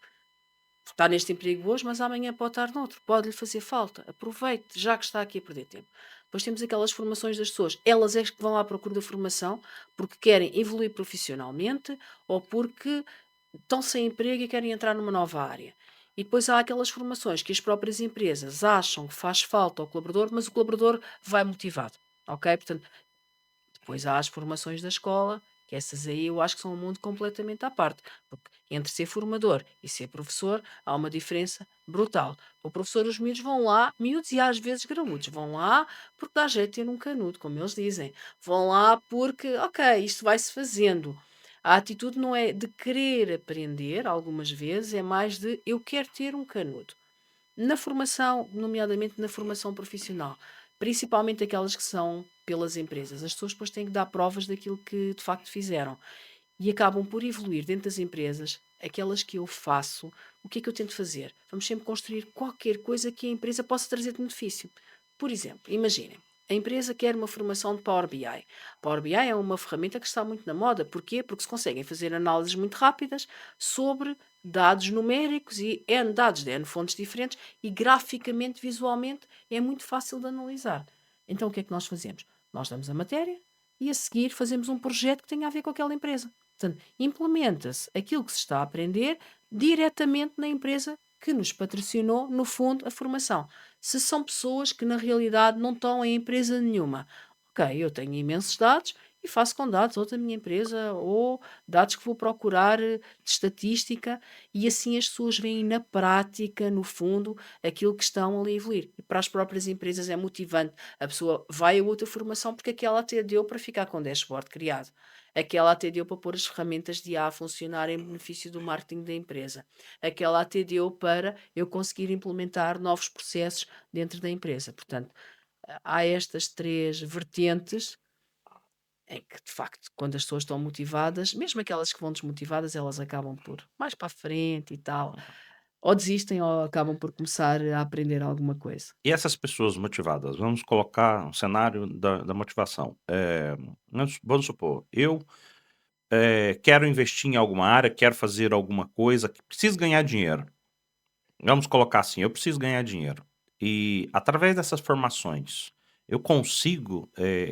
está neste emprego hoje, mas amanhã pode estar noutro. Pode-lhe fazer falta. Aproveite, já que está aqui a perder tempo. Depois temos aquelas formações das pessoas. Elas é que vão à procura da formação porque querem evoluir profissionalmente ou porque estão sem emprego e querem entrar numa nova área. E depois há aquelas formações que as próprias empresas acham que faz falta ao colaborador, mas o colaborador vai motivado. Ok? Portanto, depois há as formações da escola, que essas aí eu acho que são um mundo completamente à parte. Porque entre ser formador e ser professor há uma diferença brutal. O professor, os miúdos vão lá, miúdos e às vezes graúdos, vão lá porque dá jeito de ter um canudo, como eles dizem. Vão lá porque, ok, isto vai-se fazendo. A atitude não é de querer aprender, algumas vezes, é mais de eu quero ter um canudo. Na formação, nomeadamente na formação profissional, principalmente aquelas que são pelas empresas, as pessoas depois têm que dar provas daquilo que de facto fizeram e acabam por evoluir dentro das empresas. Aquelas que eu faço, o que é que eu tento fazer? Vamos sempre construir qualquer coisa que a empresa possa trazer de benefício. Por exemplo, imaginem, a empresa quer uma formação de Power BI. Power BI é uma ferramenta que está muito na moda. Porquê? Porque se conseguem fazer análises muito rápidas sobre dados numéricos e N dados de N fontes diferentes e graficamente, visualmente, é muito fácil de analisar. Então o que é que nós fazemos? Nós damos a matéria e a seguir fazemos um projeto que tenha a ver com aquela empresa. Portanto, implementa-se aquilo que se está a aprender diretamente na empresa que nos patrocinou, no fundo, a formação. Se são pessoas que na realidade não estão em empresa nenhuma, ok, eu tenho imensos dados e faço com dados ou da minha empresa ou dados que vou procurar de estatística e assim as pessoas veem na prática, no fundo, aquilo que estão ali a evoluir. E para as próprias empresas é motivante. A pessoa vai a outra formação porque aquela até deu para ficar com o dashboard criado. Aquela até deu para pôr as ferramentas de IA a funcionar em benefício do marketing da empresa. Aquela até deu para eu conseguir implementar novos processos dentro da empresa. Portanto, há estas 3 vertentes em que, de facto, quando as pessoas estão motivadas, mesmo aquelas que vão desmotivadas, elas acabam por mais para a frente e tal, ou desistem ou acabam por começar a aprender alguma coisa. E essas pessoas motivadas, vamos colocar um cenário da motivação. Vamos supor, eu quero investir em alguma área, quero fazer alguma coisa, preciso ganhar dinheiro. Vamos colocar assim, eu preciso ganhar dinheiro. E através dessas formações, eu consigo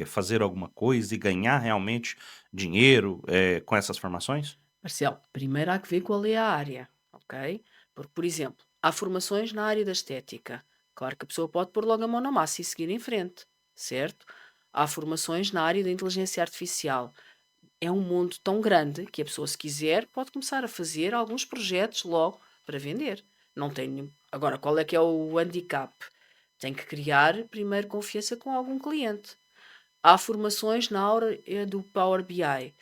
fazer alguma coisa e ganhar realmente dinheiro com essas formações? Marcelo, primeiro há que ver qual é a área, ok? Porque, por exemplo, há formações na área da estética. Claro que a pessoa pode pôr logo a mão na massa e seguir em frente, certo? Há formações na área da inteligência artificial. É um mundo tão grande que a pessoa, se quiser, pode começar a fazer alguns projetos logo para vender. Não tem nenhum. Agora, qual é que é o handicap? Tem que criar primeiro confiança com algum cliente. Há formações na área do Power BI.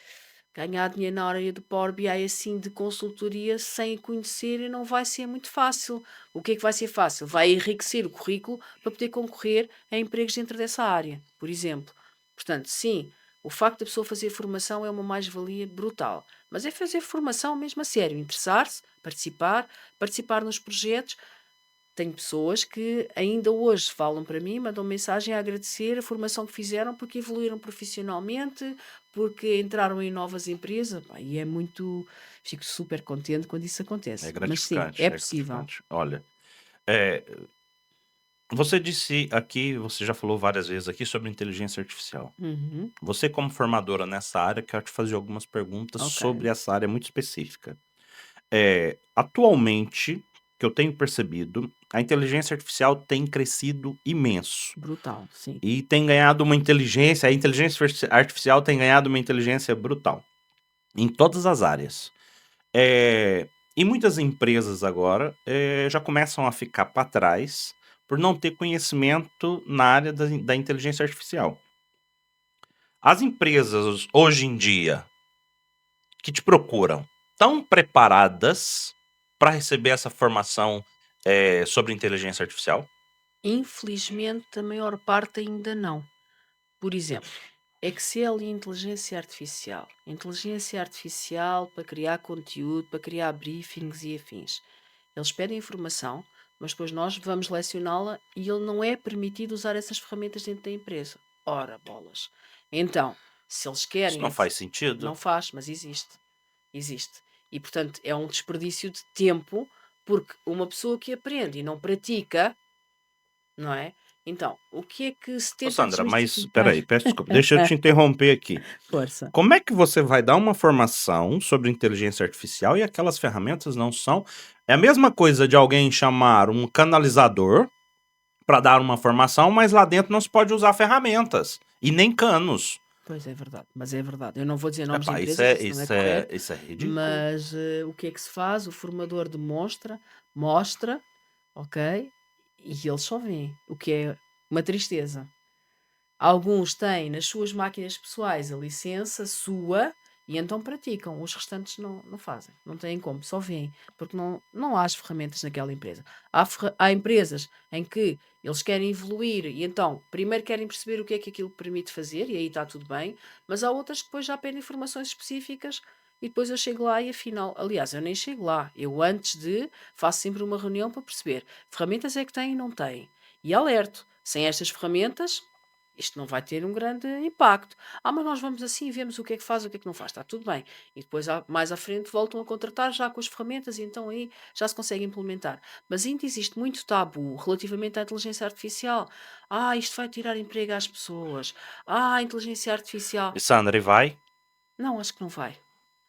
Ganhar dinheiro na área do Power BI assim de consultoria sem conhecer não vai ser muito fácil. O que é que vai ser fácil? Vai enriquecer o currículo para poder concorrer a empregos dentro dessa área, por exemplo. Portanto, sim, o facto da pessoa fazer formação é uma mais-valia brutal. Mas é fazer formação mesmo a sério, interessar-se, participar nos projetos. Tenho pessoas que ainda hoje falam para mim, mandam mensagem a agradecer a formação que fizeram porque evoluíram profissionalmente, porque entraram em novas empresas. Pá, e é muito. Fico super contente quando isso É acontece. Mas sim, gratificante, é é possível. gratificante. Olha, eh, você disse aqui, você já falou várias vezes aqui sobre inteligência artificial. Uhum, Você, como formadora nessa área, quero te fazer algumas perguntas ok. sobre essa área muito específica. Atualmente, que eu tenho percebido, a inteligência artificial tem crescido imenso. Brutal, sim. E tem ganhado uma inteligência, a inteligência artificial tem ganhado uma inteligência brutal. Em todas as áreas. E muitas empresas agora já começam a ficar para trás por não ter conhecimento na área da inteligência artificial. As empresas hoje em dia que te procuram estão preparadas para receber essa formação sobre inteligência artificial? Infelizmente, a maior parte ainda não. Por exemplo, Excel e inteligência artificial. Inteligência artificial para criar conteúdo, para criar briefings e afins. Eles pedem informação, mas depois nós vamos lecioná-la e ele não é permitido usar essas ferramentas dentro da empresa. Ora, bolas. Então, se eles Isso querem, não faz sentido? não faz, mas existe. Existe. E, portanto, é um desperdício de tempo, porque uma pessoa que aprende e não pratica, não é? Então, o que é que se Ô tenta Sandra, mas desmistificar? espera aí, peço desculpa, deixa eu te interromper aqui. Força. Como é que você vai dar uma formação sobre inteligência artificial e aquelas ferramentas não são. É a mesma coisa de alguém chamar um canalizador para dar uma formação, mas lá dentro não se pode usar ferramentas e nem canos. Pois é verdade, mas é verdade. Eu não vou dizer nomes de Epá, empresas, isso não é correto, isso é ridículo. mas o que é que se faz? O formador demonstra, mostra, ok? E eles só veem, o que é uma tristeza. Alguns têm nas suas máquinas pessoais a licença sua e então praticam. Os restantes não fazem, não têm como, só veem, porque não há as ferramentas naquela empresa. Há empresas em que eles querem evoluir e então primeiro querem perceber o que é que aquilo permite fazer e aí está tudo bem, mas há outras que depois já pedem informações específicas e depois eu chego lá e afinal, aliás, eu nem chego lá. Eu antes de faço sempre uma reunião para perceber ferramentas é que têm e não têm. E alerto, sem estas ferramentas isto não vai ter um grande impacto. Mas nós vamos assim e vemos o que é que faz, o que é que não faz. Está tudo bem. E depois, mais à frente, voltam a contratar já com as ferramentas e então aí já se consegue implementar. Mas ainda existe muito tabu relativamente à inteligência artificial. Isto vai tirar emprego às pessoas. A inteligência artificial. E Sandra, e vai? Não, acho que não vai.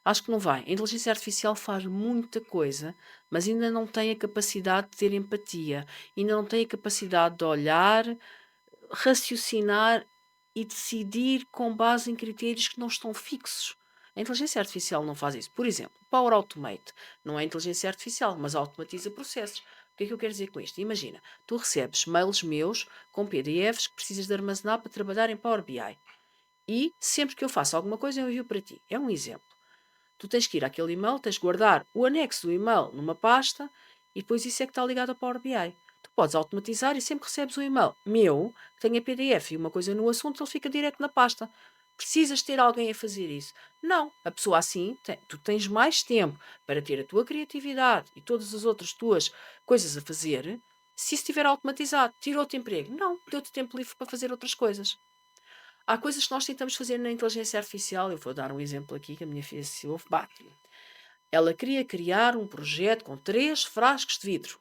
Acho que não vai. A inteligência artificial faz muita coisa, mas ainda não tem a capacidade de ter empatia. Ainda não tem a capacidade de olhar, raciocinar e decidir com base em critérios que não estão fixos. A inteligência artificial não faz isso. Por exemplo, Power Automate não é inteligência artificial, mas automatiza processos. O que é que eu quero dizer com isto? Imagina, tu recebes mails meus com PDFs que precisas de armazenar para trabalhar em Power BI. E sempre que eu faço alguma coisa, eu envio para ti. É um exemplo. Tu tens que ir àquele e-mail, tens que guardar o anexo do e-mail numa pasta e depois isso é que está ligado ao Power BI. Tu podes automatizar e sempre que recebes um e-mail meu, que tenha PDF e uma coisa no assunto, ele fica direto na pasta. Precisas ter alguém a fazer isso? Não. A pessoa assim, tu tens mais tempo para ter a tua criatividade e todas as outras tuas coisas a fazer, se isso estiver automatizado. Tirou-te emprego? Não. Deu-te tempo livre para fazer outras coisas. Há coisas que nós tentamos fazer na inteligência artificial. Eu vou dar um exemplo aqui que a minha filha se ouve, bate-me. Ela queria criar um projeto com 3 frascos de vidro.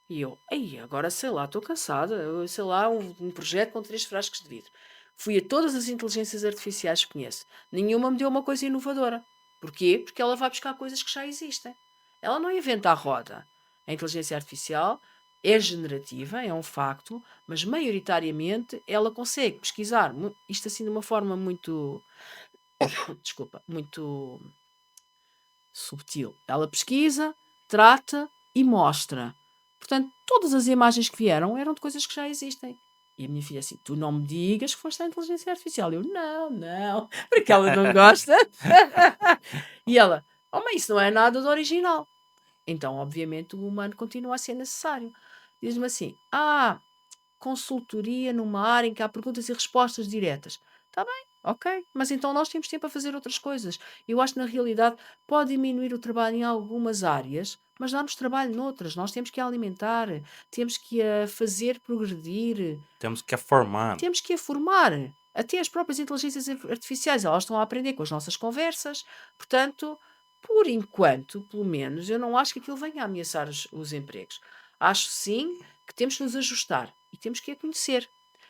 E eu, ei, agora sei lá, estou cansada. Sei lá, um projeto com 3 frascos de vidro. Fui a todas as inteligências artificiais que conheço. Nenhuma me deu uma coisa inovadora. Porquê? Porque ela vai buscar coisas que já existem. Ela não inventa a roda. A inteligência artificial é generativa, é um facto, mas maioritariamente ela consegue pesquisar isto assim de uma forma muito, desculpa, muito subtil. Ela pesquisa, trata e mostra. Portanto, todas as imagens que vieram eram de coisas que já existem. E a minha filha assim, tu não me digas que foste a inteligência artificial. Eu, não, porque ela não gosta. E ela, oh mãe, isso não é nada de original. Então, obviamente, o humano continua a ser necessário. Diz-me assim, consultoria numa área em que há perguntas e respostas diretas. Está bem, ok, mas então nós temos tempo a fazer outras coisas. Eu acho que na realidade pode diminuir o trabalho em algumas áreas, mas dá-nos trabalho noutras. Nós temos que a alimentar, temos que a fazer progredir, Temos que a formar. temos que a formar. Até as próprias inteligências artificiais, elas estão a aprender com as nossas conversas. Portanto, por enquanto, pelo menos, eu não acho que aquilo venha a ameaçar os empregos. Acho sim que temos que nos ajustar e temos que a conhecer.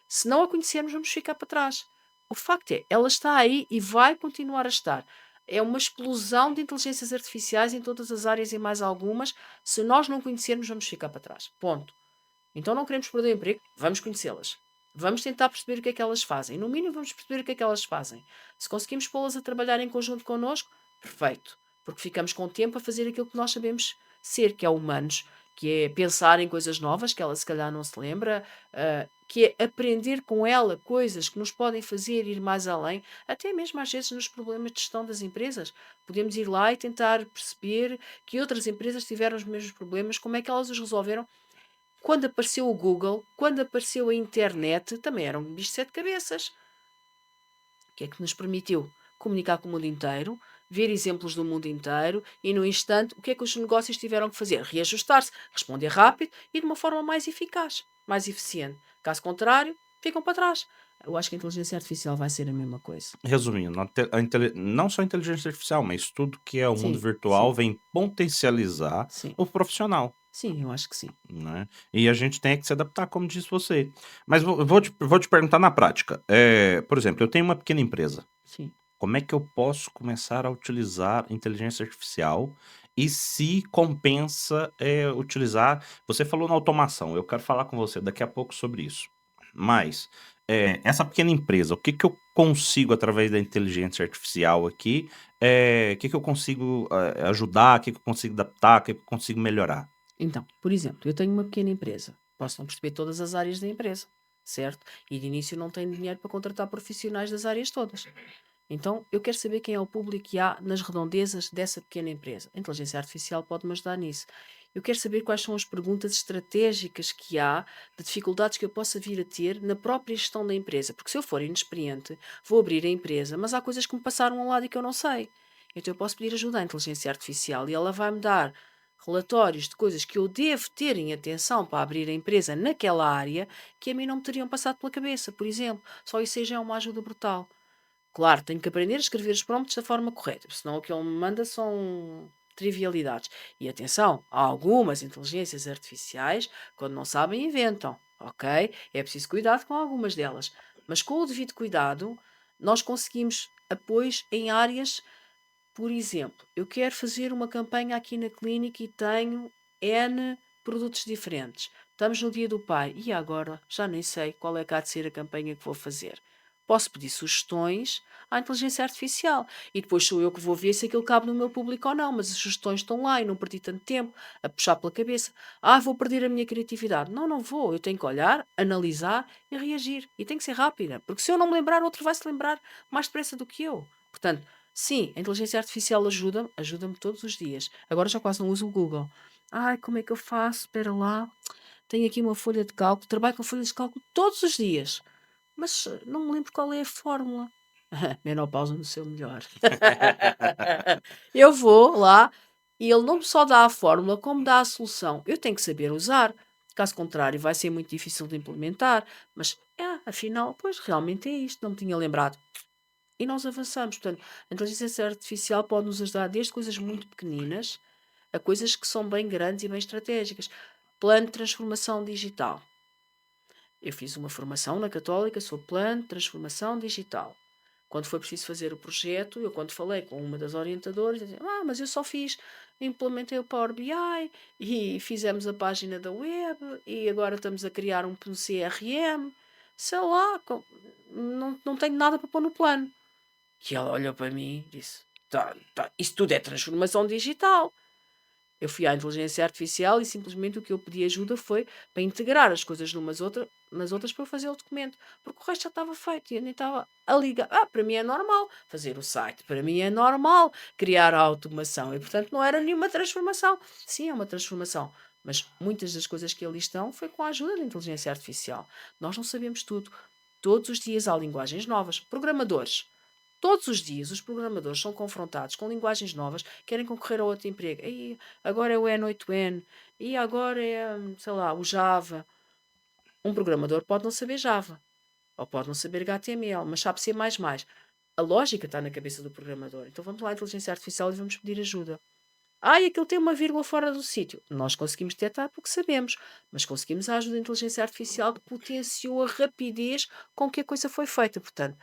Se não a conhecermos, vamos ficar para trás. O facto é, ela está aí e vai continuar a estar. É uma explosão de inteligências artificiais em todas as áreas e mais algumas. Se nós não conhecermos, vamos ficar para trás. Ponto. Então não queremos perder o emprego, vamos conhecê-las. Vamos tentar perceber o que é que elas fazem. No mínimo, vamos perceber o que é que elas fazem. Se conseguimos pô-las a trabalhar em conjunto connosco, perfeito. Porque ficamos com tempo a fazer aquilo que nós sabemos ser, que é humanos, que é pensar em coisas novas, que ela se calhar não se lembra, que é aprender com ela coisas que nos podem fazer ir mais além, até mesmo às vezes nos problemas de gestão das empresas. Podemos ir lá e tentar perceber que outras empresas tiveram os mesmos problemas, como é que elas os resolveram. Quando apareceu o Google, quando apareceu a internet, também era um bicho de 7 cabeças. O que é que nos permitiu? Comunicar com o mundo inteiro, ver exemplos do mundo inteiro e, no instante, o que é que os negócios tiveram que fazer? Reajustar-se, responder rápido e de uma forma mais eficaz, mais eficiente. Caso contrário, ficam para trás. Eu acho que a inteligência artificial vai ser a mesma coisa. Resumindo, não só a inteligência artificial, mas tudo que é o mundo Sim, virtual sim, vem potencializar sim. o profissional, Sim, eu acho que sim. né? E a gente tem que se adaptar, como disse você. Mas vou te perguntar na prática. Por exemplo, eu tenho uma pequena empresa. Sim. Como é que eu posso começar a utilizar inteligência artificial e se compensa utilizar? Você falou na automação, eu quero falar com você daqui a pouco sobre isso. Mas essa pequena empresa, o que que eu consigo através da inteligência artificial aqui? O que que eu consigo ajudar? O que que eu consigo adaptar? O que que eu consigo melhorar? Então, por exemplo, eu tenho uma pequena empresa. Posso não perceber todas as áreas da empresa, certo? E de início não tenho dinheiro para contratar profissionais das áreas todas. Então, eu quero saber quem é o público que há nas redondezas dessa pequena empresa. A inteligência artificial pode-me ajudar nisso. Eu quero saber quais são as perguntas estratégicas que há, de dificuldades que eu possa vir a ter na própria gestão da empresa. Porque se eu for inexperiente, vou abrir a empresa, mas há coisas que me passaram ao lado e que eu não sei. Então eu posso pedir ajuda à inteligência artificial e ela vai-me dar relatórios de coisas que eu devo ter em atenção para abrir a empresa naquela área que a mim não me teriam passado pela cabeça, por exemplo. Só isso aí já é uma ajuda brutal. Claro, tenho que aprender a escrever os prompts da forma correta, senão o que ele me manda são trivialidades. E atenção, há algumas inteligências artificiais, quando não sabem, inventam, ok? É preciso cuidado com algumas delas. Mas com o devido cuidado, nós conseguimos apoios em áreas, por exemplo, eu quero fazer uma campanha aqui na clínica e tenho N produtos diferentes. Estamos no Dia do Pai e agora já nem sei qual é que há de ser a campanha que vou fazer. Posso pedir sugestões à inteligência artificial e depois sou eu que vou ver se aquilo cabe no meu público ou não, mas as sugestões estão lá e não perdi tanto tempo a puxar pela cabeça. Vou perder a minha criatividade. Não, não vou. Eu tenho que olhar, analisar e reagir. E tem que ser rápida, porque se eu não me lembrar, outro vai se lembrar mais depressa do que eu. Portanto, sim, a inteligência artificial ajuda-me todos os dias. Agora já quase não uso o Google. Como é que eu faço? Espera lá. tenho aqui uma folha de cálculo, trabalho com folhas de cálculo todos os dias, mas não me lembro qual é a fórmula. Menopausa no seu melhor. Eu vou lá e ele não só dá a fórmula, como dá a solução. Eu tenho que saber usar. Caso contrário, vai ser muito difícil de implementar. Mas, afinal, pois realmente é isto. Não me tinha lembrado. E nós avançamos. Portanto, a inteligência artificial pode nos ajudar desde coisas muito pequeninas a coisas que são bem grandes e bem estratégicas. Plano de transformação digital. Eu fiz uma formação na Católica sobre plano de transformação digital. Quando foi preciso fazer o projeto, eu quando falei com uma das orientadoras, eu disse, mas eu só implementei o Power BI e fizemos a página da web e agora estamos a criar um CRM. Sei lá, não tenho nada para pôr no plano. E ela olhou para mim e disse, isso tudo é transformação digital. Eu fui à inteligência artificial e simplesmente o que eu pedi ajuda foi para integrar as coisas nas outras para eu fazer o documento. Porque o resto já estava feito e eu nem estava a ligar. Para mim é normal fazer o site. Para mim é normal criar a automação. E, portanto, não era nenhuma transformação. Sim, é uma transformação. Mas muitas das coisas que ali estão foi com a ajuda da inteligência artificial. Nós não sabemos tudo. Todos os dias há linguagens novas. Programadores. Todos os dias os programadores são confrontados com linguagens novas, querem concorrer a outro emprego. E agora é o N8N, e agora é, sei lá, o Java. Um programador pode não saber Java, ou pode não saber HTML, mas sabe C++. A lógica está na cabeça do programador. Então vamos lá à inteligência artificial e vamos pedir ajuda. E aquilo tem uma vírgula fora do sítio. Nós conseguimos detectar porque sabemos, mas conseguimos a ajuda da inteligência artificial que potenciou a rapidez com que a coisa foi feita. Portanto,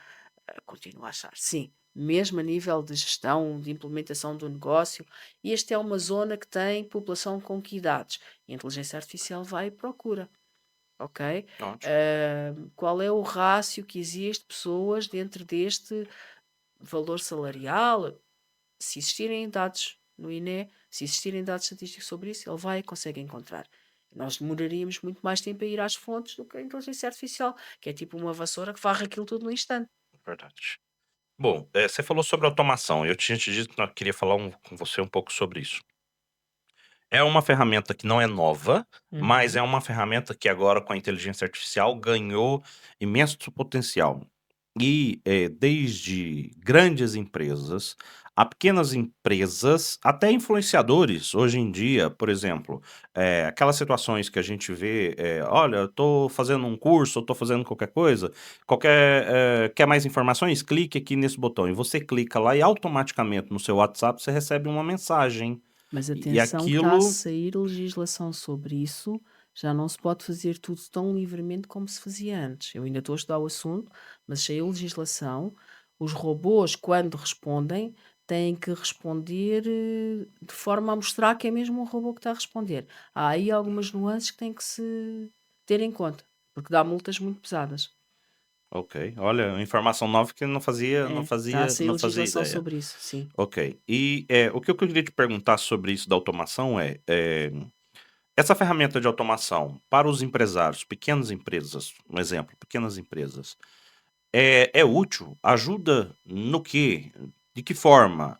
continuo a achar, sim, mesmo a nível de gestão, de implementação do negócio, esta é uma zona que tem população com que idades? E a inteligência artificial vai e procura, ok? Ótimo. Qual é o rácio que existe de pessoas dentro deste valor salarial? Se existirem dados no INE, se existirem dados estatísticos sobre isso, ele vai e consegue encontrar. Nós demoraríamos muito mais tempo a ir às fontes do que a inteligência artificial, que é tipo uma vassoura que varre aquilo tudo no instante. Verdade. Bom, você falou sobre automação. Eu tinha te dito que eu queria falar com você um pouco sobre isso. É uma ferramenta que não é nova, mas é uma ferramenta que agora com a inteligência artificial ganhou imenso potencial. E, desde grandes empresas a pequenas empresas, até influenciadores hoje em dia, por exemplo, aquelas situações que a gente vê, "Olha, eu tô fazendo um curso, eu tô fazendo qualquer coisa, quer mais informações? Clique aqui nesse botão", e você clica lá e automaticamente no seu WhatsApp você recebe uma mensagem. Mas E atenção que está a aquilo sair legislação sobre isso, já não se pode fazer tudo tão livremente como se fazia antes. Eu ainda estou a estudar o assunto, mas saiu legislação. Os robôs, quando respondem, têm que responder de forma a mostrar que é mesmo um robô que está a responder. Há aí algumas nuances que têm que se ter em conta, porque dá multas muito pesadas. Ok, olha, informação nova que eu não fazia não Está a fazia sair não fazia legislação ideia. sobre isso, sim. Ok. E, o que eu queria te perguntar sobre isso da automação essa ferramenta de automação para os empresários, pequenas empresas, um exemplo, pequenas empresas, é útil? Ajuda no quê? De que forma?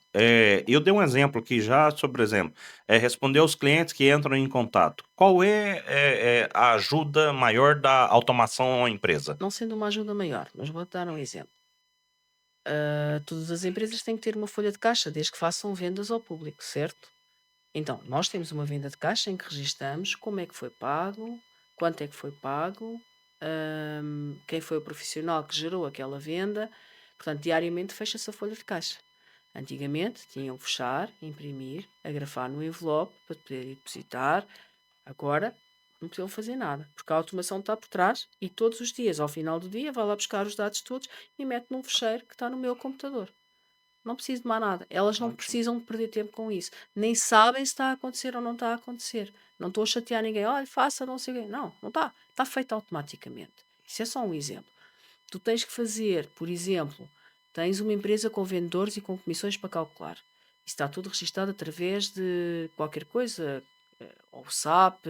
Eu dei um exemplo aqui já sobre, por exemplo, responder aos clientes que entram em contato. Qual é a ajuda maior da automação à empresa? Não sendo uma ajuda maior, mas vou dar um exemplo. Todas as empresas têm que ter uma folha de caixa, desde que façam vendas ao público, certo? Então, nós temos uma venda de caixa em que registamos como é que foi pago, quanto é que foi pago, quem foi o profissional que gerou aquela venda. Portanto, diariamente fecha-se a folha de caixa. Antigamente tinham que fechar, imprimir, agrafar no envelope para poder ir depositar. Agora não precisam fazer nada, porque a automação está por trás e todos os dias, ao final do dia, vai lá buscar os dados todos e mete num fecheiro que está no meu computador. Não preciso de mais nada. Elas não Ótimo. precisam de perder tempo com isso. Nem sabem se está a acontecer ou não está a acontecer. Não estou a chatear ninguém. Olha, faça, não sei o quê. Não, não está. Está feito automaticamente. Isso é só um exemplo. Tu tens que fazer, por exemplo, tens uma empresa com vendedores e com comissões para calcular. Isso está tudo registado através de qualquer coisa, ou SAP,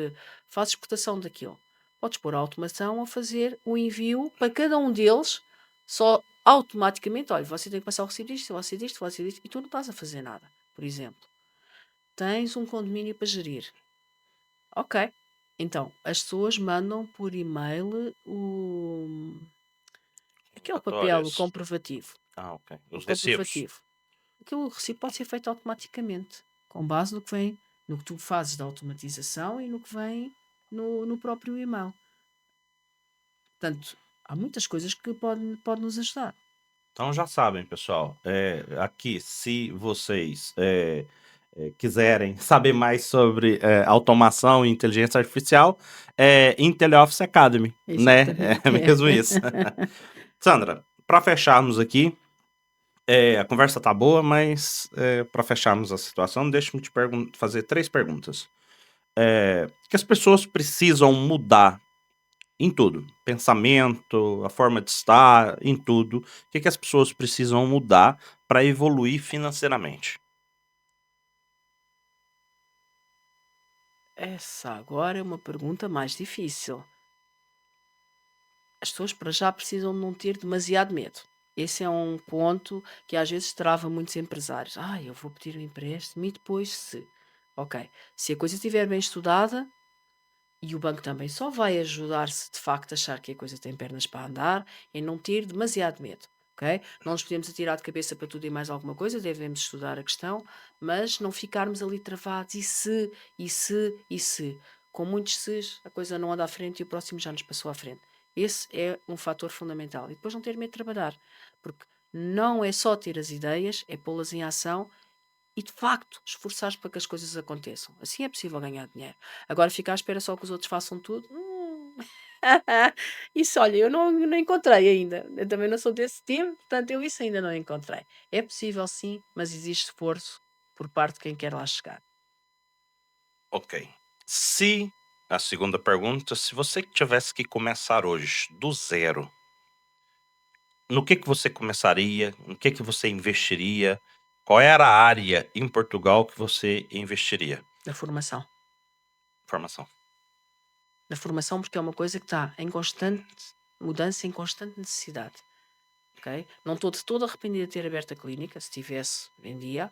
fazes exportação daquilo. Podes pôr a automação a fazer o envio para cada um deles, só automaticamente. Olha, você tem que passar o recibo disto, você disto, você disto, e tu não estás a fazer nada. Por exemplo, tens um condomínio para gerir. Ok. Então, as pessoas mandam por e-mail aquele papel, o Relatórios. comprovativo. Ok. O Os recibos. comprovativo. Aquele recibo pode ser feito automaticamente, com base no que vem, no que tu fazes da automatização e no que vem no próprio e-mail. Portanto, há muitas coisas que pode nos ajudar. Então já sabem, pessoal. Aqui, se vocês quiserem saber mais sobre automação e inteligência artificial, IntelliOffice Academy, né? Exatamente. É mesmo isso. Sandra, para fecharmos aqui, a conversa tá boa, mas para fecharmos a situação, deixa-me te fazer 3 perguntas. O que as pessoas precisam mudar em tudo? Pensamento, a forma de estar, em tudo. O que as pessoas precisam mudar para evoluir financeiramente? Essa agora é uma pergunta mais difícil. As pessoas para já precisam não ter demasiado medo. Esse é um ponto que às vezes trava muitos empresários. Eu vou pedir um empréstimo e depois se... Ok, se a coisa estiver bem estudada, e o banco também só vai ajudar se de facto achar que a coisa tem pernas para andar, é não ter demasiado medo. Ok? Não nos podemos atirar de cabeça para tudo e mais alguma coisa, devemos estudar a questão, mas não ficarmos ali travados e se. Com muitos se's, a coisa não anda à frente e o próximo já nos passou à frente. Esse é um fator fundamental. E depois não ter medo de trabalhar, porque não é só ter as ideias, é pô-las em ação e de facto esforçar para que as coisas aconteçam. Assim é possível ganhar dinheiro. Agora ficar à espera só que os outros façam tudo. Isso, olha, eu não encontrei ainda. Eu também não sou desse time, portanto eu isso ainda não encontrei. É possível sim, mas existe esforço por parte de quem quer lá chegar. Ok. A segunda pergunta, se você tivesse que começar hoje, do zero, no que você começaria? No que você investiria? Qual era a área em Portugal que você investiria? Da formação. Formação. Da formação, porque é uma coisa que está em constante mudança, em constante necessidade. Ok? Não estou de todo arrependida de ter aberto a clínica, se tivesse, vendia,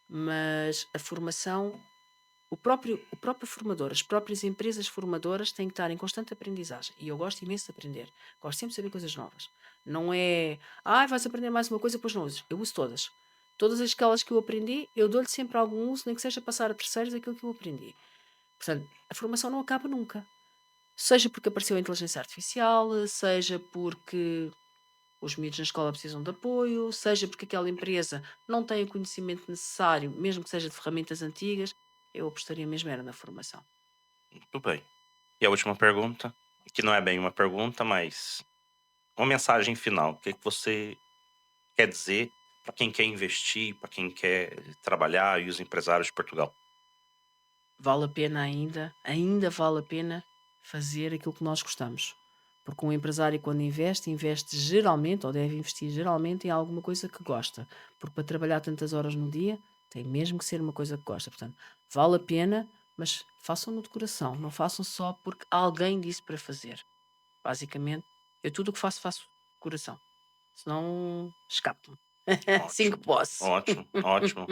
mas a formação, o próprio formador, as próprias empresas formadoras têm que estar em constante aprendizagem. E eu gosto imenso de aprender. Gosto sempre de saber coisas novas. Não é, vais aprender mais uma coisa, depois não usas. Eu uso todas. Todas aquelas que eu aprendi, eu dou-lhe sempre algum uso, nem que seja passar a terceiros aquilo que eu aprendi. Portanto, a formação não acaba nunca. Seja porque apareceu a inteligência artificial, seja porque os miúdos na escola precisam de apoio, seja porque aquela empresa não tem o conhecimento necessário, mesmo que seja de ferramentas antigas, eu apostaria mesmo era na formação. Muito bem. E a última pergunta, que não é bem uma pergunta, mas uma mensagem final. O que você quer dizer para quem quer investir, para quem quer trabalhar e os empresários de Portugal? Vale a pena ainda vale a pena fazer aquilo que nós gostamos. Porque um empresário, quando investe geralmente, ou deve investir geralmente, em alguma coisa que gosta. Porque para trabalhar tantas horas no dia, tem mesmo que ser uma coisa que gosta. Portanto, vale a pena, mas façam-no de coração. Não façam só porque alguém disse para fazer. Basicamente, eu tudo o que faço de coração. Senão, escapo-me. Assim que posso. Ótimo.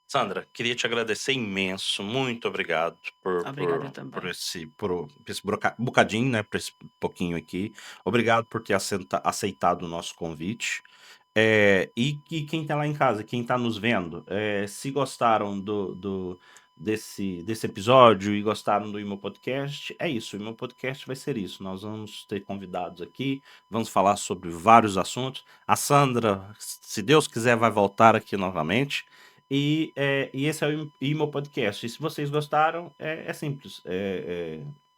Sandra, queria te agradecer imenso, muito obrigado Obrigada também. por esse bocadinho, né, por esse pouquinho aqui. Obrigado por ter aceitado o nosso convite. E quem tá lá em casa, quem tá nos vendo, se gostaram desse episódio e gostaram do Imo Podcast, é isso, o Imo Podcast vai ser isso. Nós vamos ter convidados aqui, vamos falar sobre vários assuntos. A Sandra, se Deus quiser, vai voltar aqui novamente. E esse é o Imo Podcast. E se vocês gostaram, é simples.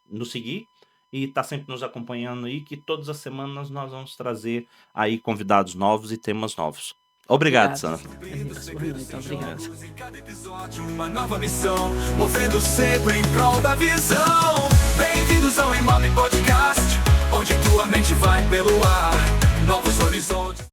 Nos seguir e tá sempre nos acompanhando aí, que todas as semanas nós vamos trazer aí convidados novos e temas novos. Obrigado, Sandra. Muito obrigado. Em cada episódio, uma nova missão, movendo sempre em prol da visão. Bem-vindos ao Imame Podcast, onde tua mente vai pelo ar. Novos horizontes.